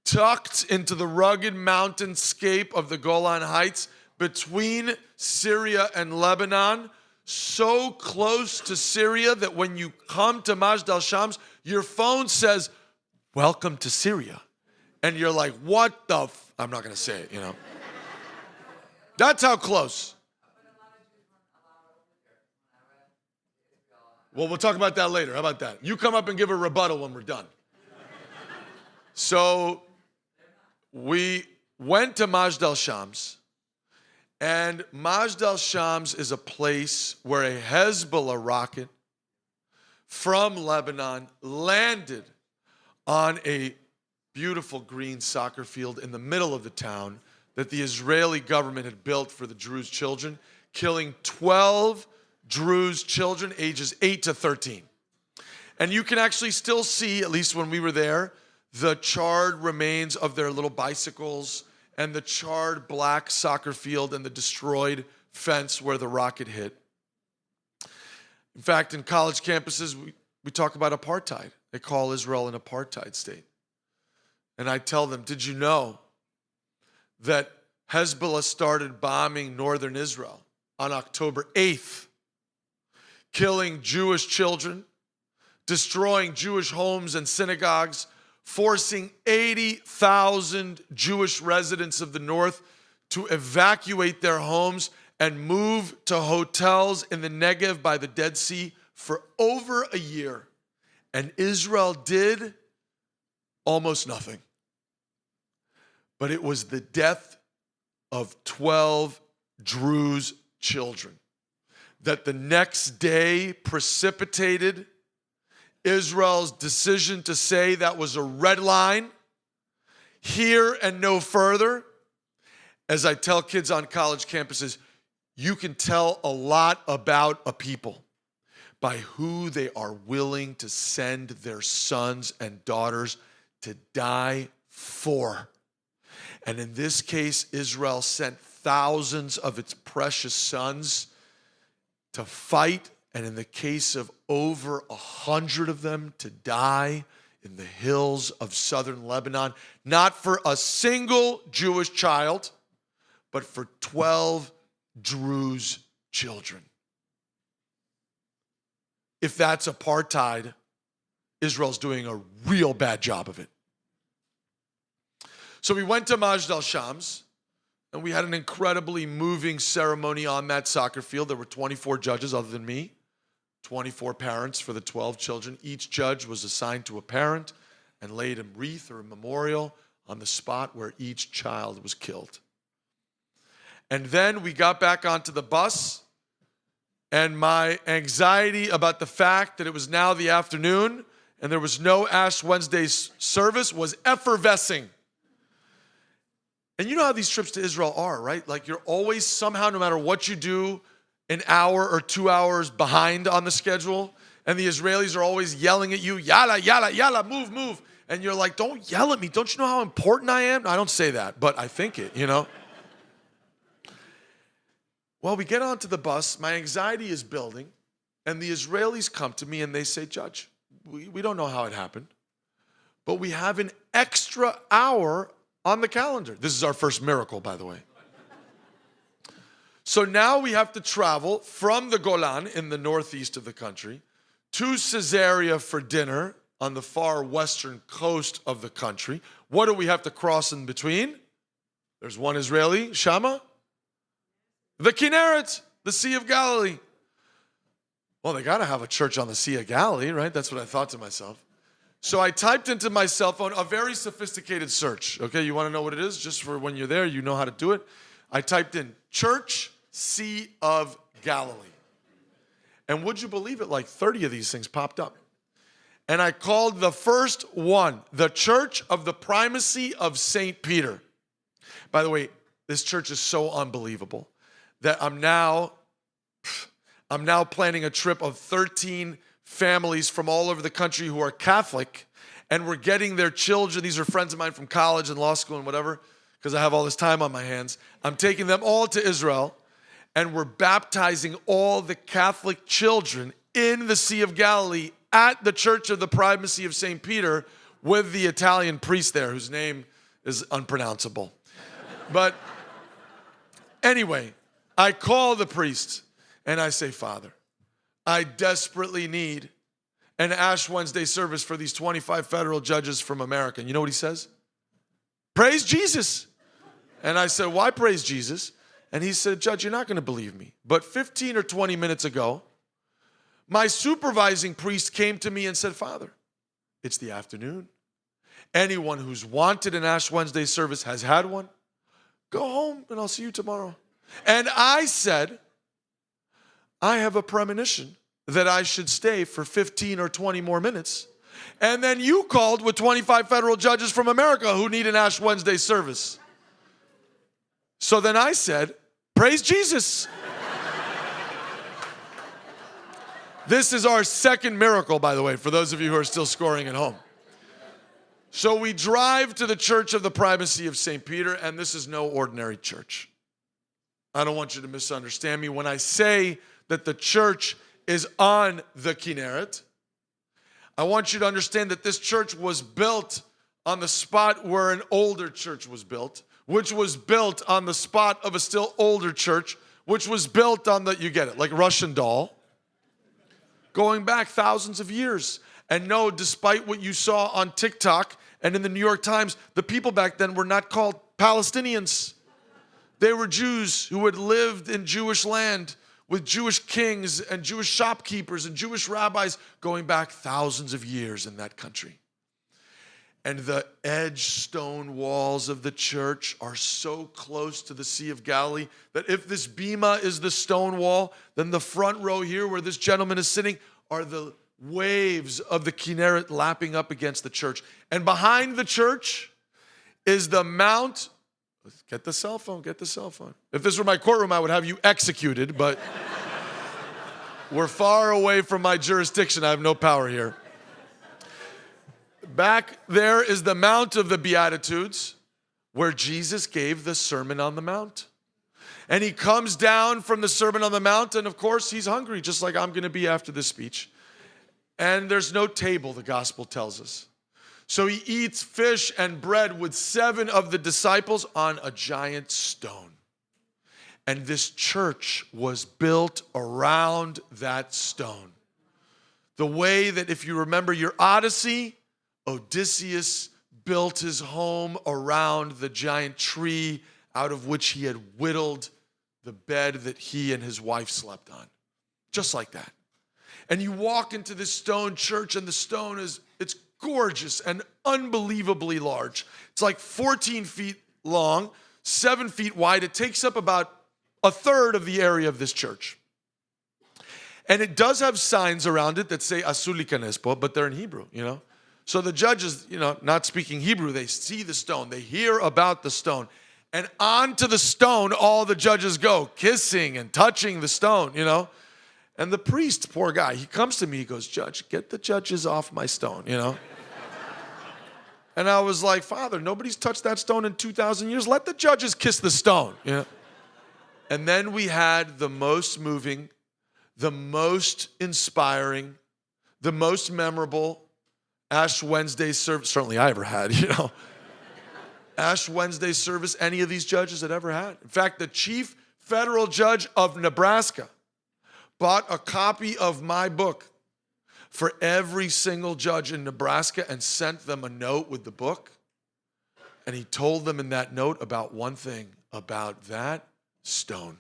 tucked into the rugged mountainscape of the Golan Heights between Syria and Lebanon, so close to Syria that when you come to Majd al-Shams, your phone says, welcome to Syria. And you're like, what the I'm not going to say it, That's how close. Well, we'll talk about that later. How about that? You come up and give a rebuttal when we're done. So we went to Majd al-Shams, and Majd al-Shams is a place where a Hezbollah rocket from Lebanon landed on a beautiful green soccer field in the middle of the town that the Israeli government had built for the Druze children, killing 12 Druze children ages 8 to 13. And you can actually still see, at least when we were there, the charred remains of their little bicycles and the charred black soccer field and the destroyed fence where the rocket hit. In fact, in college campuses, we talk about apartheid. They call Israel an apartheid state. And I tell them, did you know that Hezbollah started bombing northern Israel on October 8th, killing Jewish children, destroying Jewish homes and synagogues, forcing 80,000 Jewish residents of the north to evacuate their homes and move to hotels in the Negev by the Dead Sea for over a year. And Israel did almost nothing. But it was the death of 12 Druze children that the next day precipitated Israel's decision to say that was a red line, here and no further. As I tell kids on college campuses, you can tell a lot about a people by who they are willing to send their sons and daughters to die for. And in this case, Israel sent thousands of its precious sons to fight, and in the case of over 100 of them, to die in the hills of southern Lebanon, not for a single Jewish child, but for 12 Druze children. If that's apartheid, Israel's doing a real bad job of it. So we went to Majd al-Shams, and we had an incredibly moving ceremony on that soccer field. There were 24 judges other than me, 24 parents for the 12 children. Each judge was assigned to a parent and laid a wreath or a memorial on the spot where each child was killed. And then we got back onto the bus, and my anxiety about the fact that it was now the afternoon and there was no Ash Wednesday service was effervescing. And you know how these trips to Israel are, right? Like you're always somehow, no matter what you do, an hour or 2 hours behind on the schedule. And the Israelis are always yelling at you, yalla, yalla, yalla, move, move. And you're like, don't yell at me. Don't you know how important I am? No, I don't say that, but I think it, you know? Well, we get onto the bus. My anxiety is building. And the Israelis come to me and they say, Judge, we don't know how it happened, but we have an extra hour on the calendar. This is our first miracle, by the way. So now we have to travel from the Golan in the northeast of the country to Caesarea for dinner on the far western coast of the country. What do we have to cross in between? There's one Israeli, Shama. The Kinneret, the Sea of Galilee. Well, they got to have a church on the Sea of Galilee, right? That's what I thought to myself. So I typed into my cell phone a very sophisticated search. Okay, you want to know what it is? Just for when you're there, you know how to do it. I typed in Church Sea of Galilee. And would you believe it, like 30 of these things popped up. And I called the first one, the Church of the Primacy of St. Peter. By the way, this church is so unbelievable that I'm now planning a trip of 13 families from all over the country who are Catholic, and we're getting their children. These are friends of mine from college and law school and whatever, because I have all this time on my hands. I'm taking them all to Israel, and we're baptizing all the Catholic children in the Sea of Galilee at the Church of the Primacy of St. Peter with the Italian priest there, whose name is unpronounceable. But anyway, I call the priest and I say, Father, I desperately need an Ash Wednesday service for these 25 federal judges from America. And you know what he says? Praise Jesus. And I said, why praise Jesus? And he said, Judge, you're not going to believe me, but 15 or 20 minutes ago, my supervising priest came to me and said, Father, it's the afternoon. Anyone who's wanted an Ash Wednesday service has had one. Go home and I'll see you tomorrow. And I said, I have a premonition that I should stay for 15 or 20 more minutes. And then you called with 25 federal judges from America who need an Ash Wednesday service. So then I said, praise Jesus. This is our second miracle, by the way, for those of you who are still scoring at home. So we drive to the Church of the Primacy of St. Peter, and this is no ordinary church. I don't want you to misunderstand me. When I say that the church is on the Kinneret, I want you to understand that this church was built on the spot where an older church was built, which was built on the spot of a still older church, which was built on the, you get it, like Russian doll, going back thousands of years. And no, despite what you saw on TikTok and in the New York Times, the people back then were not called Palestinians. They were Jews who had lived in Jewish land with Jewish kings and Jewish shopkeepers and Jewish rabbis going back thousands of years in that country. And the edge stone walls of the church are so close to the Sea of Galilee that if this bima is the stone wall, then the front row here where this gentleman is sitting are the waves of the Kinneret lapping up against the church. And behind the church is the Mount. Get the cell phone, get the cell phone. If this were my courtroom, I would have you executed, but we're far away from my jurisdiction. I have no power here. Back there is the Mount of the Beatitudes, where Jesus gave the Sermon on the Mount. And he comes down from the Sermon on the Mount, and of course, he's hungry, just like I'm going to be after this speech. And there's no table, the gospel tells us. So he eats fish and bread with 7 of the disciples on a giant stone. And this church was built around that stone. The way that, if you remember your Odyssey, Odysseus built his home around the giant tree out of which he had whittled the bed that he and his wife slept on. Just like that. And you walk into this stone church, and the stone it's gorgeous and unbelievably large. It's like 14 feet long, 7 feet wide. It takes up about a third of the area of this church. And it does have signs around it that say Asur likanes po, but they're in Hebrew, So the judges, not speaking Hebrew, they see the stone. They hear about the stone. And onto the stone, all the judges go, kissing and touching the stone, And the priest, poor guy, he comes to me, he goes, Judge, get the judges off my stone, And I was like, Father, nobody's touched that stone in 2,000 years. Let the judges kiss the stone, And then we had the most moving, the most inspiring, the most memorable Ash Wednesday service, certainly I ever had, Ash Wednesday service any of these judges had ever had. In fact, the chief federal judge of Nebraska bought a copy of my book for every single judge in Nebraska and sent them a note with the book. And he told them in that note about one thing, about that stone.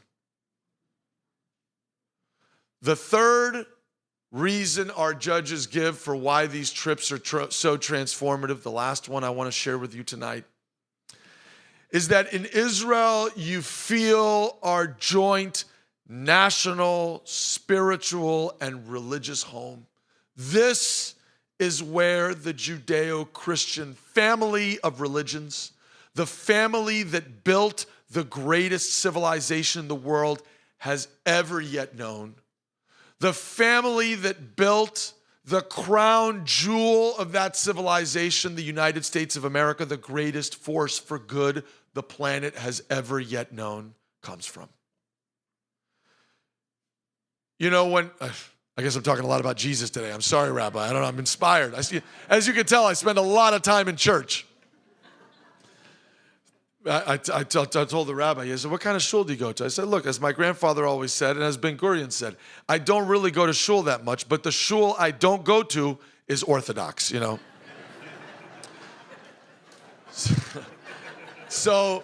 The third reason our judges give for why these trips are so transformative, the last one I want to share with you tonight, is that in Israel, you feel our joint national, spiritual, and religious home. This is where the Judeo-Christian family of religions, the family that built the greatest civilization the world has ever yet known, the family that built the crown jewel of that civilization, the United States of America, the greatest force for good the planet has ever yet known, comes from. I guess I'm talking a lot about Jesus today. I'm sorry, Rabbi. I don't know. I'm inspired. As you can tell, I spend a lot of time in church. I told the rabbi, he said, what kind of shul do you go to? I said, look, as my grandfather always said, and as Ben Gurion said, I don't really go to shul that much, but the shul I don't go to is Orthodox, So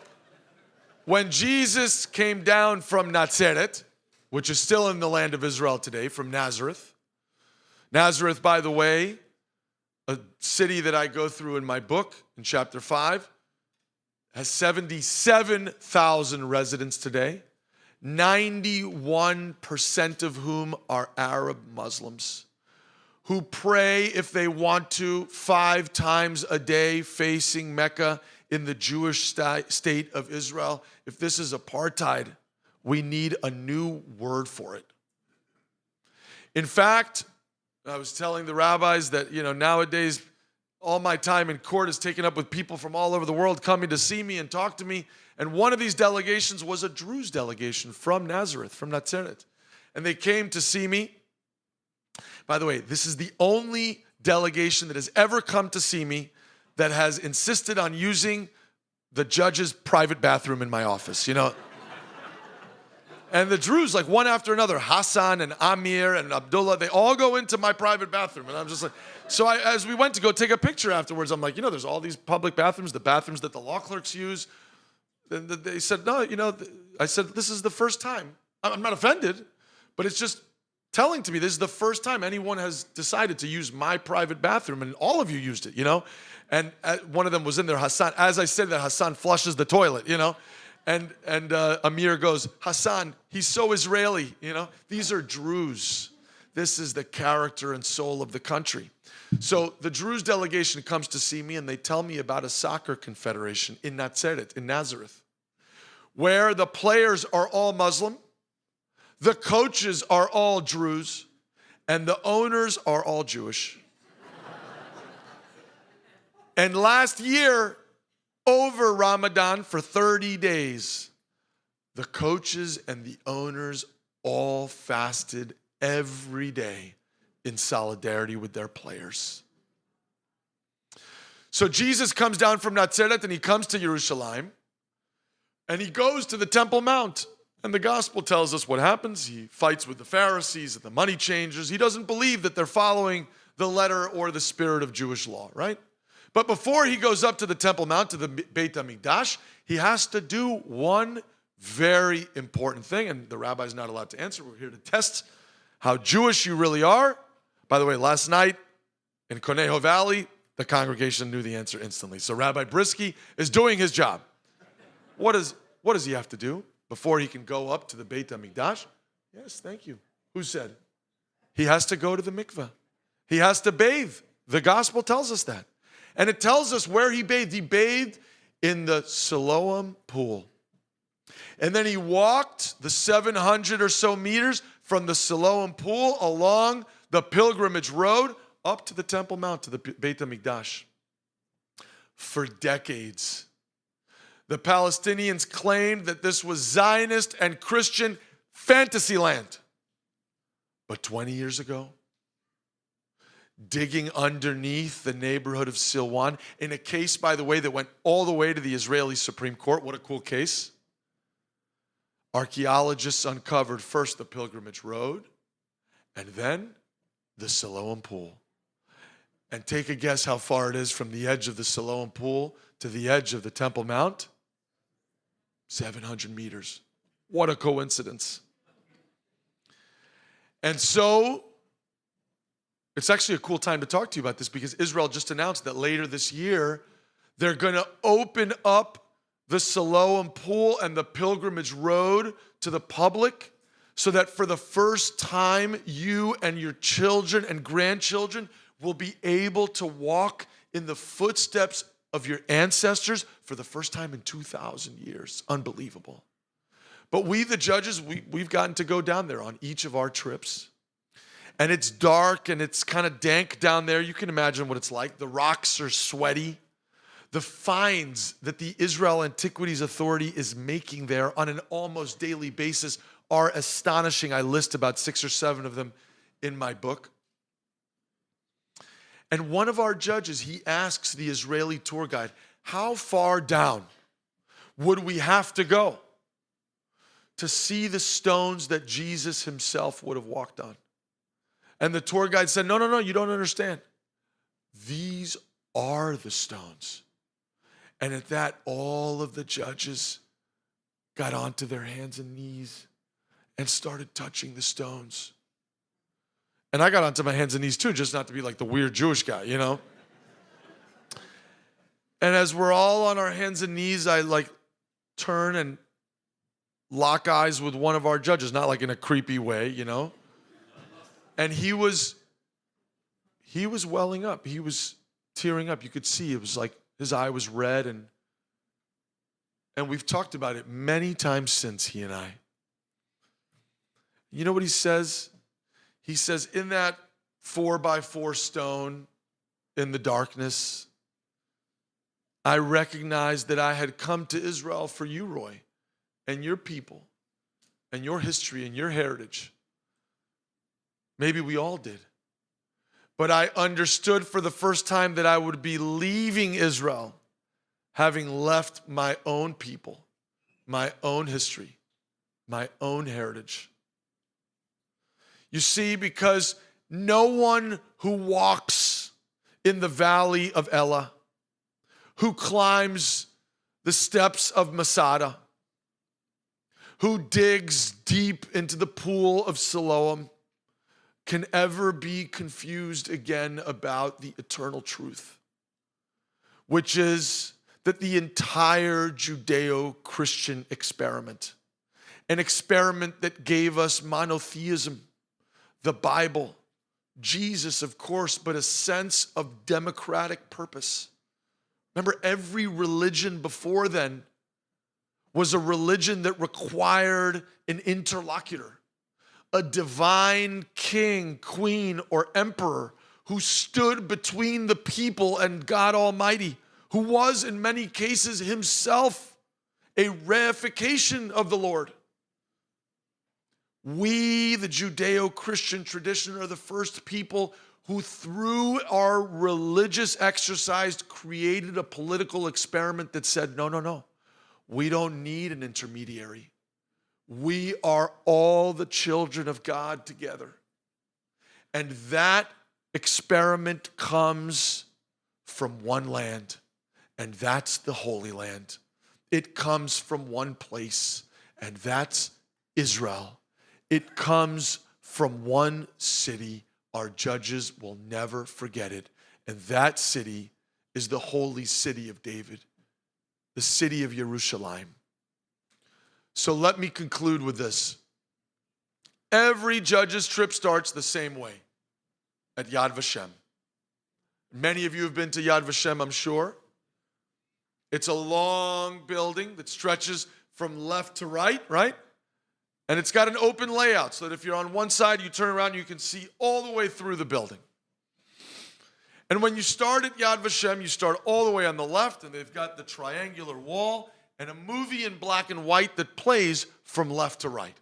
when Jesus came down from Nazareth, which is still in the land of Israel today, from Nazareth. Nazareth, by the way, a city that I go through in my book in chapter 5, has 77,000 residents today, 91% of whom are Arab Muslims, who pray if they want to 5 times a day facing Mecca in the Jewish state of Israel. If this is apartheid, we need a new word for it. In fact, I was telling the rabbis that, nowadays all my time in court is taken up with people from all over the world coming to see me and talk to me. And one of these delegations was a Druze delegation from Nazareth, from Nazareth. And they came to see me. By the way, this is the only delegation that has ever come to see me that has insisted on using the judge's private bathroom in my office, And the Druze, like one after another, Hassan and Amir and Abdullah, they all go into my private bathroom. And I'm just like, as we went to go take a picture afterwards, I'm like, there's all these public bathrooms, the bathrooms that the law clerks use. And they said, no, I said, this is the first time. I'm not offended, but it's just telling to me this is the first time anyone has decided to use my private bathroom, and all of you used it, And one of them was in there, Hassan. As I said that, Hassan flushes the toilet, And Amir goes, Hassan, he's so Israeli, These are Druze. This is the character and soul of the country. So the Druze delegation comes to see me, and they tell me about a soccer confederation in Nazareth, where the players are all Muslim, the coaches are all Druze, and the owners are all Jewish. And last year, over Ramadan for 30 days, the coaches and the owners all fasted every day in solidarity with their players. So Jesus comes down from Nazareth and he comes to Jerusalem and he goes to the Temple Mount. And the gospel tells us what happens. He fights with the Pharisees and the money changers. He doesn't believe that they're following the letter or the spirit of Jewish law, right? But before he goes up to the Temple Mount, to the Beit HaMikdash, he has to do one very important thing, and the rabbi's not allowed to answer. We're here to test how Jewish you really are. By the way, last night in Conejo Valley, the congregation knew the answer instantly. So Rabbi Brisky is doing his job. What does he have to do before he can go up to the Beit HaMikdash? Yes, thank you. Who said? He has to go to the mikveh. He has to bathe. The gospel tells us that. And it tells us where he bathed. He bathed in the Siloam pool. And then he walked the 700 or so meters from the Siloam pool along the pilgrimage road up to the Temple Mount, to the Beit HaMikdash. For decades, the Palestinians claimed that this was Zionist and Christian fantasy land. But 20 years ago, digging underneath the neighborhood of Silwan, in a case, by the way, that went all the way to the Israeli Supreme Court. What a cool case. Archaeologists uncovered first the pilgrimage road and then the Siloam pool. And take a guess how far it is from the edge of the Siloam pool to the edge of the Temple Mount. 700 meters. What a coincidence. And so, it's actually a cool time to talk to you about this because Israel just announced that later this year, they're going to open up the Siloam pool and the pilgrimage road to the public so that for the first time, you and your children and grandchildren will be able to walk in the footsteps of your ancestors for the first time in 2,000 years. Unbelievable. But we, the judges, we've gotten to go down there on each of our trips. And it's dark and it's kind of dank down there. You can imagine what it's like. The rocks are sweaty. The finds that the Israel Antiquities Authority is making there on an almost daily basis are astonishing. I list about 6 or 7 of them in my book. And one of our judges, he asks the Israeli tour guide, how far down would we have to go to see the stones that Jesus himself would have walked on? And the tour guide said, no, you don't understand. These are the stones. And at that, all of the judges got onto their hands and knees and started touching the stones. And I got onto my hands and knees too, just not to be like the weird Jewish guy, you know? And as we're all on our hands and knees, I turn and lock eyes with one of our judges, not like in a creepy way, you know? And he was welling up. He was tearing up. You could see it was like his eye was red. And we've talked about it many times since, he and I. You know what he says? He says, in that 4x4 stone in the darkness, I recognized that I had come to Israel for you, Roy, and your people, and your history, and your heritage. Maybe we all did. But I understood for the first time that I would be leaving Israel, having left my own people, my own history, my own heritage. You see, because no one who walks in the valley of Elah, who climbs the steps of Masada, who digs deep into the pool of Siloam, can ever be confused again about the eternal truth, which is that the entire Judeo-Christian experiment, an experiment that gave us monotheism, the Bible, Jesus, of course, but a sense of democratic purpose. Remember, every religion before then was a religion that required an interlocutor, a divine king, queen, or emperor who stood between the people and God Almighty, who was in many cases himself a reification of the Lord. We, the Judeo-Christian tradition, are the first people who, through our religious exercise, created a political experiment that said, no, we don't need an intermediary. We are all the children of God together. And that experiment comes from one land, and that's the Holy Land. It comes from one place, and that's Israel. It comes from one city. Our judges will never forget it. And that city is the holy city of David, the city of Jerusalem. So let me conclude with this. Every judge's trip starts the same way, at Yad Vashem. Many of you have been to Yad Vashem, I'm sure. It's a long building that stretches from left to right? And it's got an open layout so that if you're on one side, you turn around, you can see all the way through the building. And when you start at Yad Vashem, you start all the way on the left, and they've got the triangular wall and a movie in black and white that plays from left to right.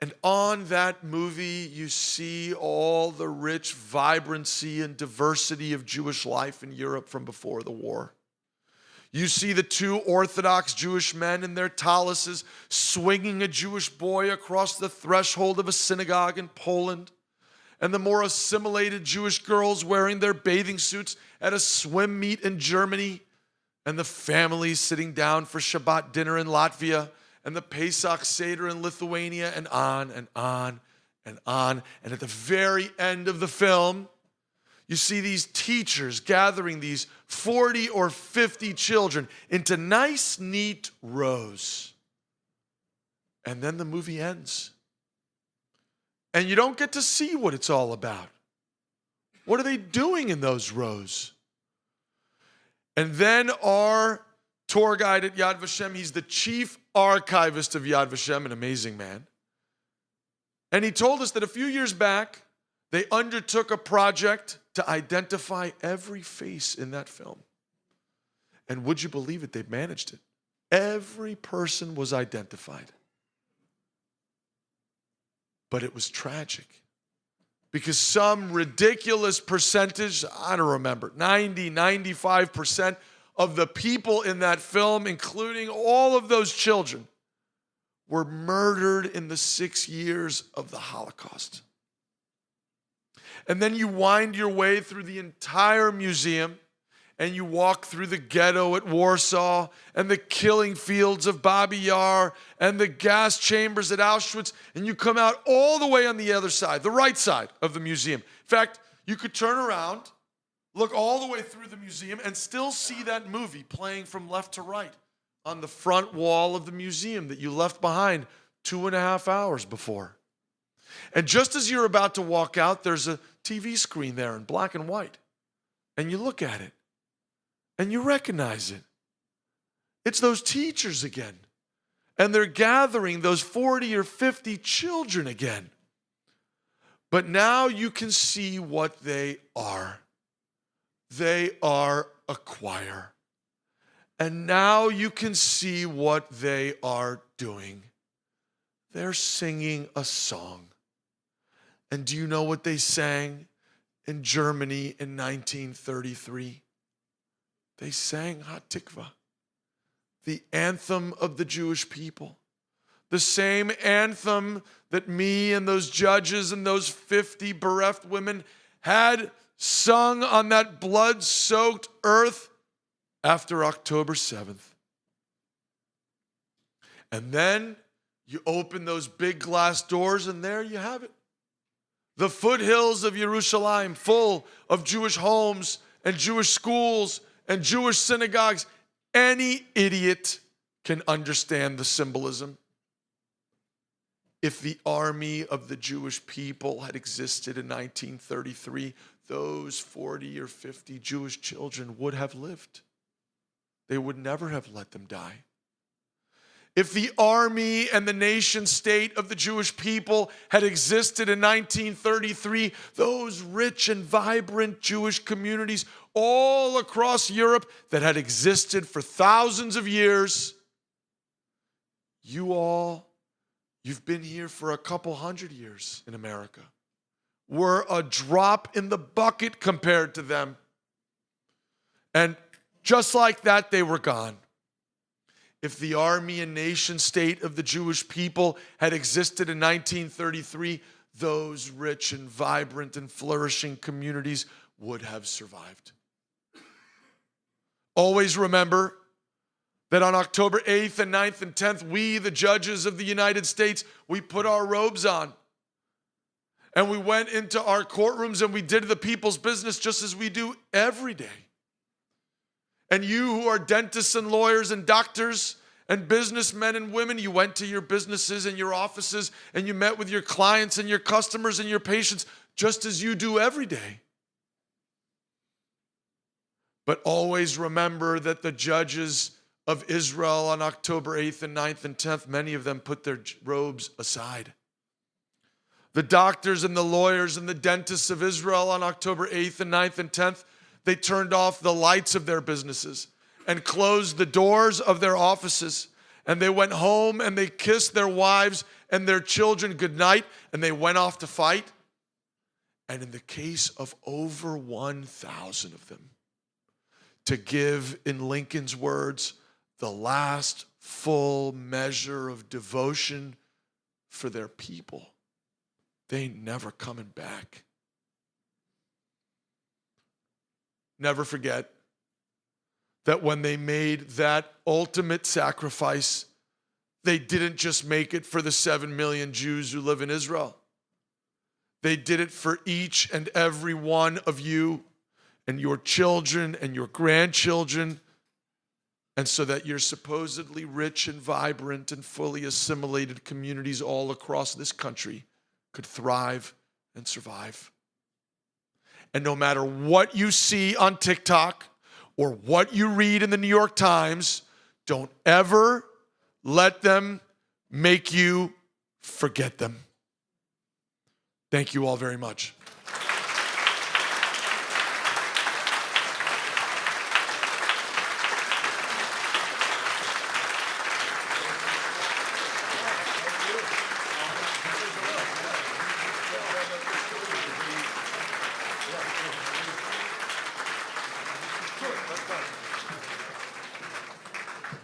And on that movie, you see all the rich vibrancy and diversity of Jewish life in Europe from before the war. You see the two Orthodox Jewish men in their taluses swinging a Jewish boy across the threshold of a synagogue in Poland, and the more assimilated Jewish girls wearing their bathing suits at a swim meet in Germany, and the families sitting down for Shabbat dinner in Latvia, and the Pesach Seder in Lithuania, and on and on and on. And at the very end of the film, you see these teachers gathering these 40 or 50 children into nice, neat rows. And then the movie ends. And you don't get to see what it's all about. What are they doing in those rows? And then our tour guide at Yad Vashem, he's the chief archivist of Yad Vashem, an amazing man. And he told us that a few years back, they undertook a project to identify every face in that film. And would you believe it, they managed it. Every person was identified. But it was tragic. Because some ridiculous percentage, I don't remember, 90, 95% of the people in that film, including all of those children, were murdered in the 6 years of the Holocaust. And then you wind your way through the entire museum, and you walk through the ghetto at Warsaw, and the killing fields of Babi Yar, and the gas chambers at Auschwitz, and you come out all the way on the other side, the right side of the museum. In fact, you could turn around, look all the way through the museum, and still see that movie playing from left to right on the front wall of the museum that you left behind 2.5 hours before. And just as you're about to walk out, there's a TV screen there in black and white. And you look at it, and you recognize it. It's those teachers again. And they're gathering those 40 or 50 children again. But now you can see what they are. They are a choir. And now you can see what they are doing. They're singing a song. And do you know what they sang in Germany in 1933? They sang Hatikva, the anthem of the Jewish people. The same anthem that me and those judges and those 50 bereft women had sung on that blood-soaked earth after October 7th. And then you open those big glass doors, and there you have it. The foothills of Jerusalem, full of Jewish homes and Jewish schools and Jewish synagogues. Any idiot can understand the symbolism. If the army of the Jewish people had existed in 1933, those 40 or 50 Jewish children would have lived. They would never have let them die. If the army and the nation state of the Jewish people had existed in 1933, those rich and vibrant Jewish communities all across Europe that had existed for thousands of years, you've been here for a couple hundred years in America. We're a drop in the bucket compared to them. And just like that, they were gone. If the army and nation state of the Jewish people had existed in 1933, those rich and vibrant and flourishing communities would have survived. Always remember that on October 8th and 9th and 10th, we, the judges of the United States, we put our robes on. And we went into our courtrooms and we did the people's business just as we do every day. And you who are dentists and lawyers and doctors And businessmen and women, you went to your businesses and your offices and you met with your clients and your customers and your patients just as you do every day. But always remember that the judges of Israel on October 8th and 9th and 10th, many of them put their robes aside. The doctors and the lawyers and the dentists of Israel on October 8th and 9th and 10th, they turned off the lights of their businesses and closed the doors of their offices. And they went home and they kissed their wives and their children goodnight and they went off to fight. And in the case of over 1,000 of them, to give, in Lincoln's words, the last full measure of devotion for their people. They ain't never coming back. Never forget that when they made that ultimate sacrifice, they didn't just make it for the 7 million Jews who live in Israel. They did it for each and every one of you and your children and your grandchildren, and so that your supposedly rich and vibrant and fully assimilated communities all across this country could thrive and survive. And no matter what you see on TikTok or what you read in the New York Times, don't ever let them make you forget them. Thank you all very much.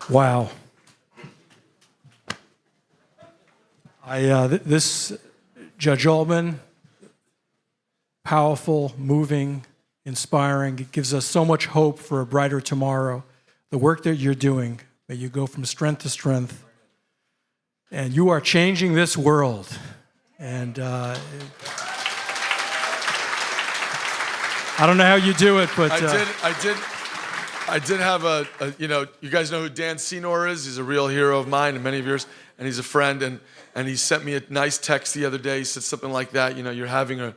Wow. This Judge Altman, powerful, moving, inspiring. It gives us so much hope for a brighter tomorrow. The work that you're doing, may you go from strength to strength. And you are changing this world. And I don't know how you do it, but I did have you guys know who Dan Senor is? He's a real hero of mine and many of yours, and he's a friend, and he sent me a nice text the other day. He said something like that, you're having a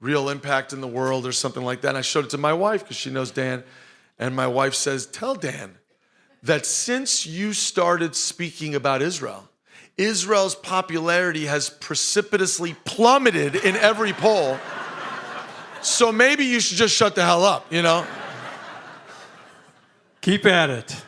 real impact in the world or something like that. And I showed it to my wife because she knows Dan, and my wife says, tell Dan that since you started speaking about Israel, Israel's popularity has precipitously plummeted in every poll. So maybe you should just shut the hell up, keep at it.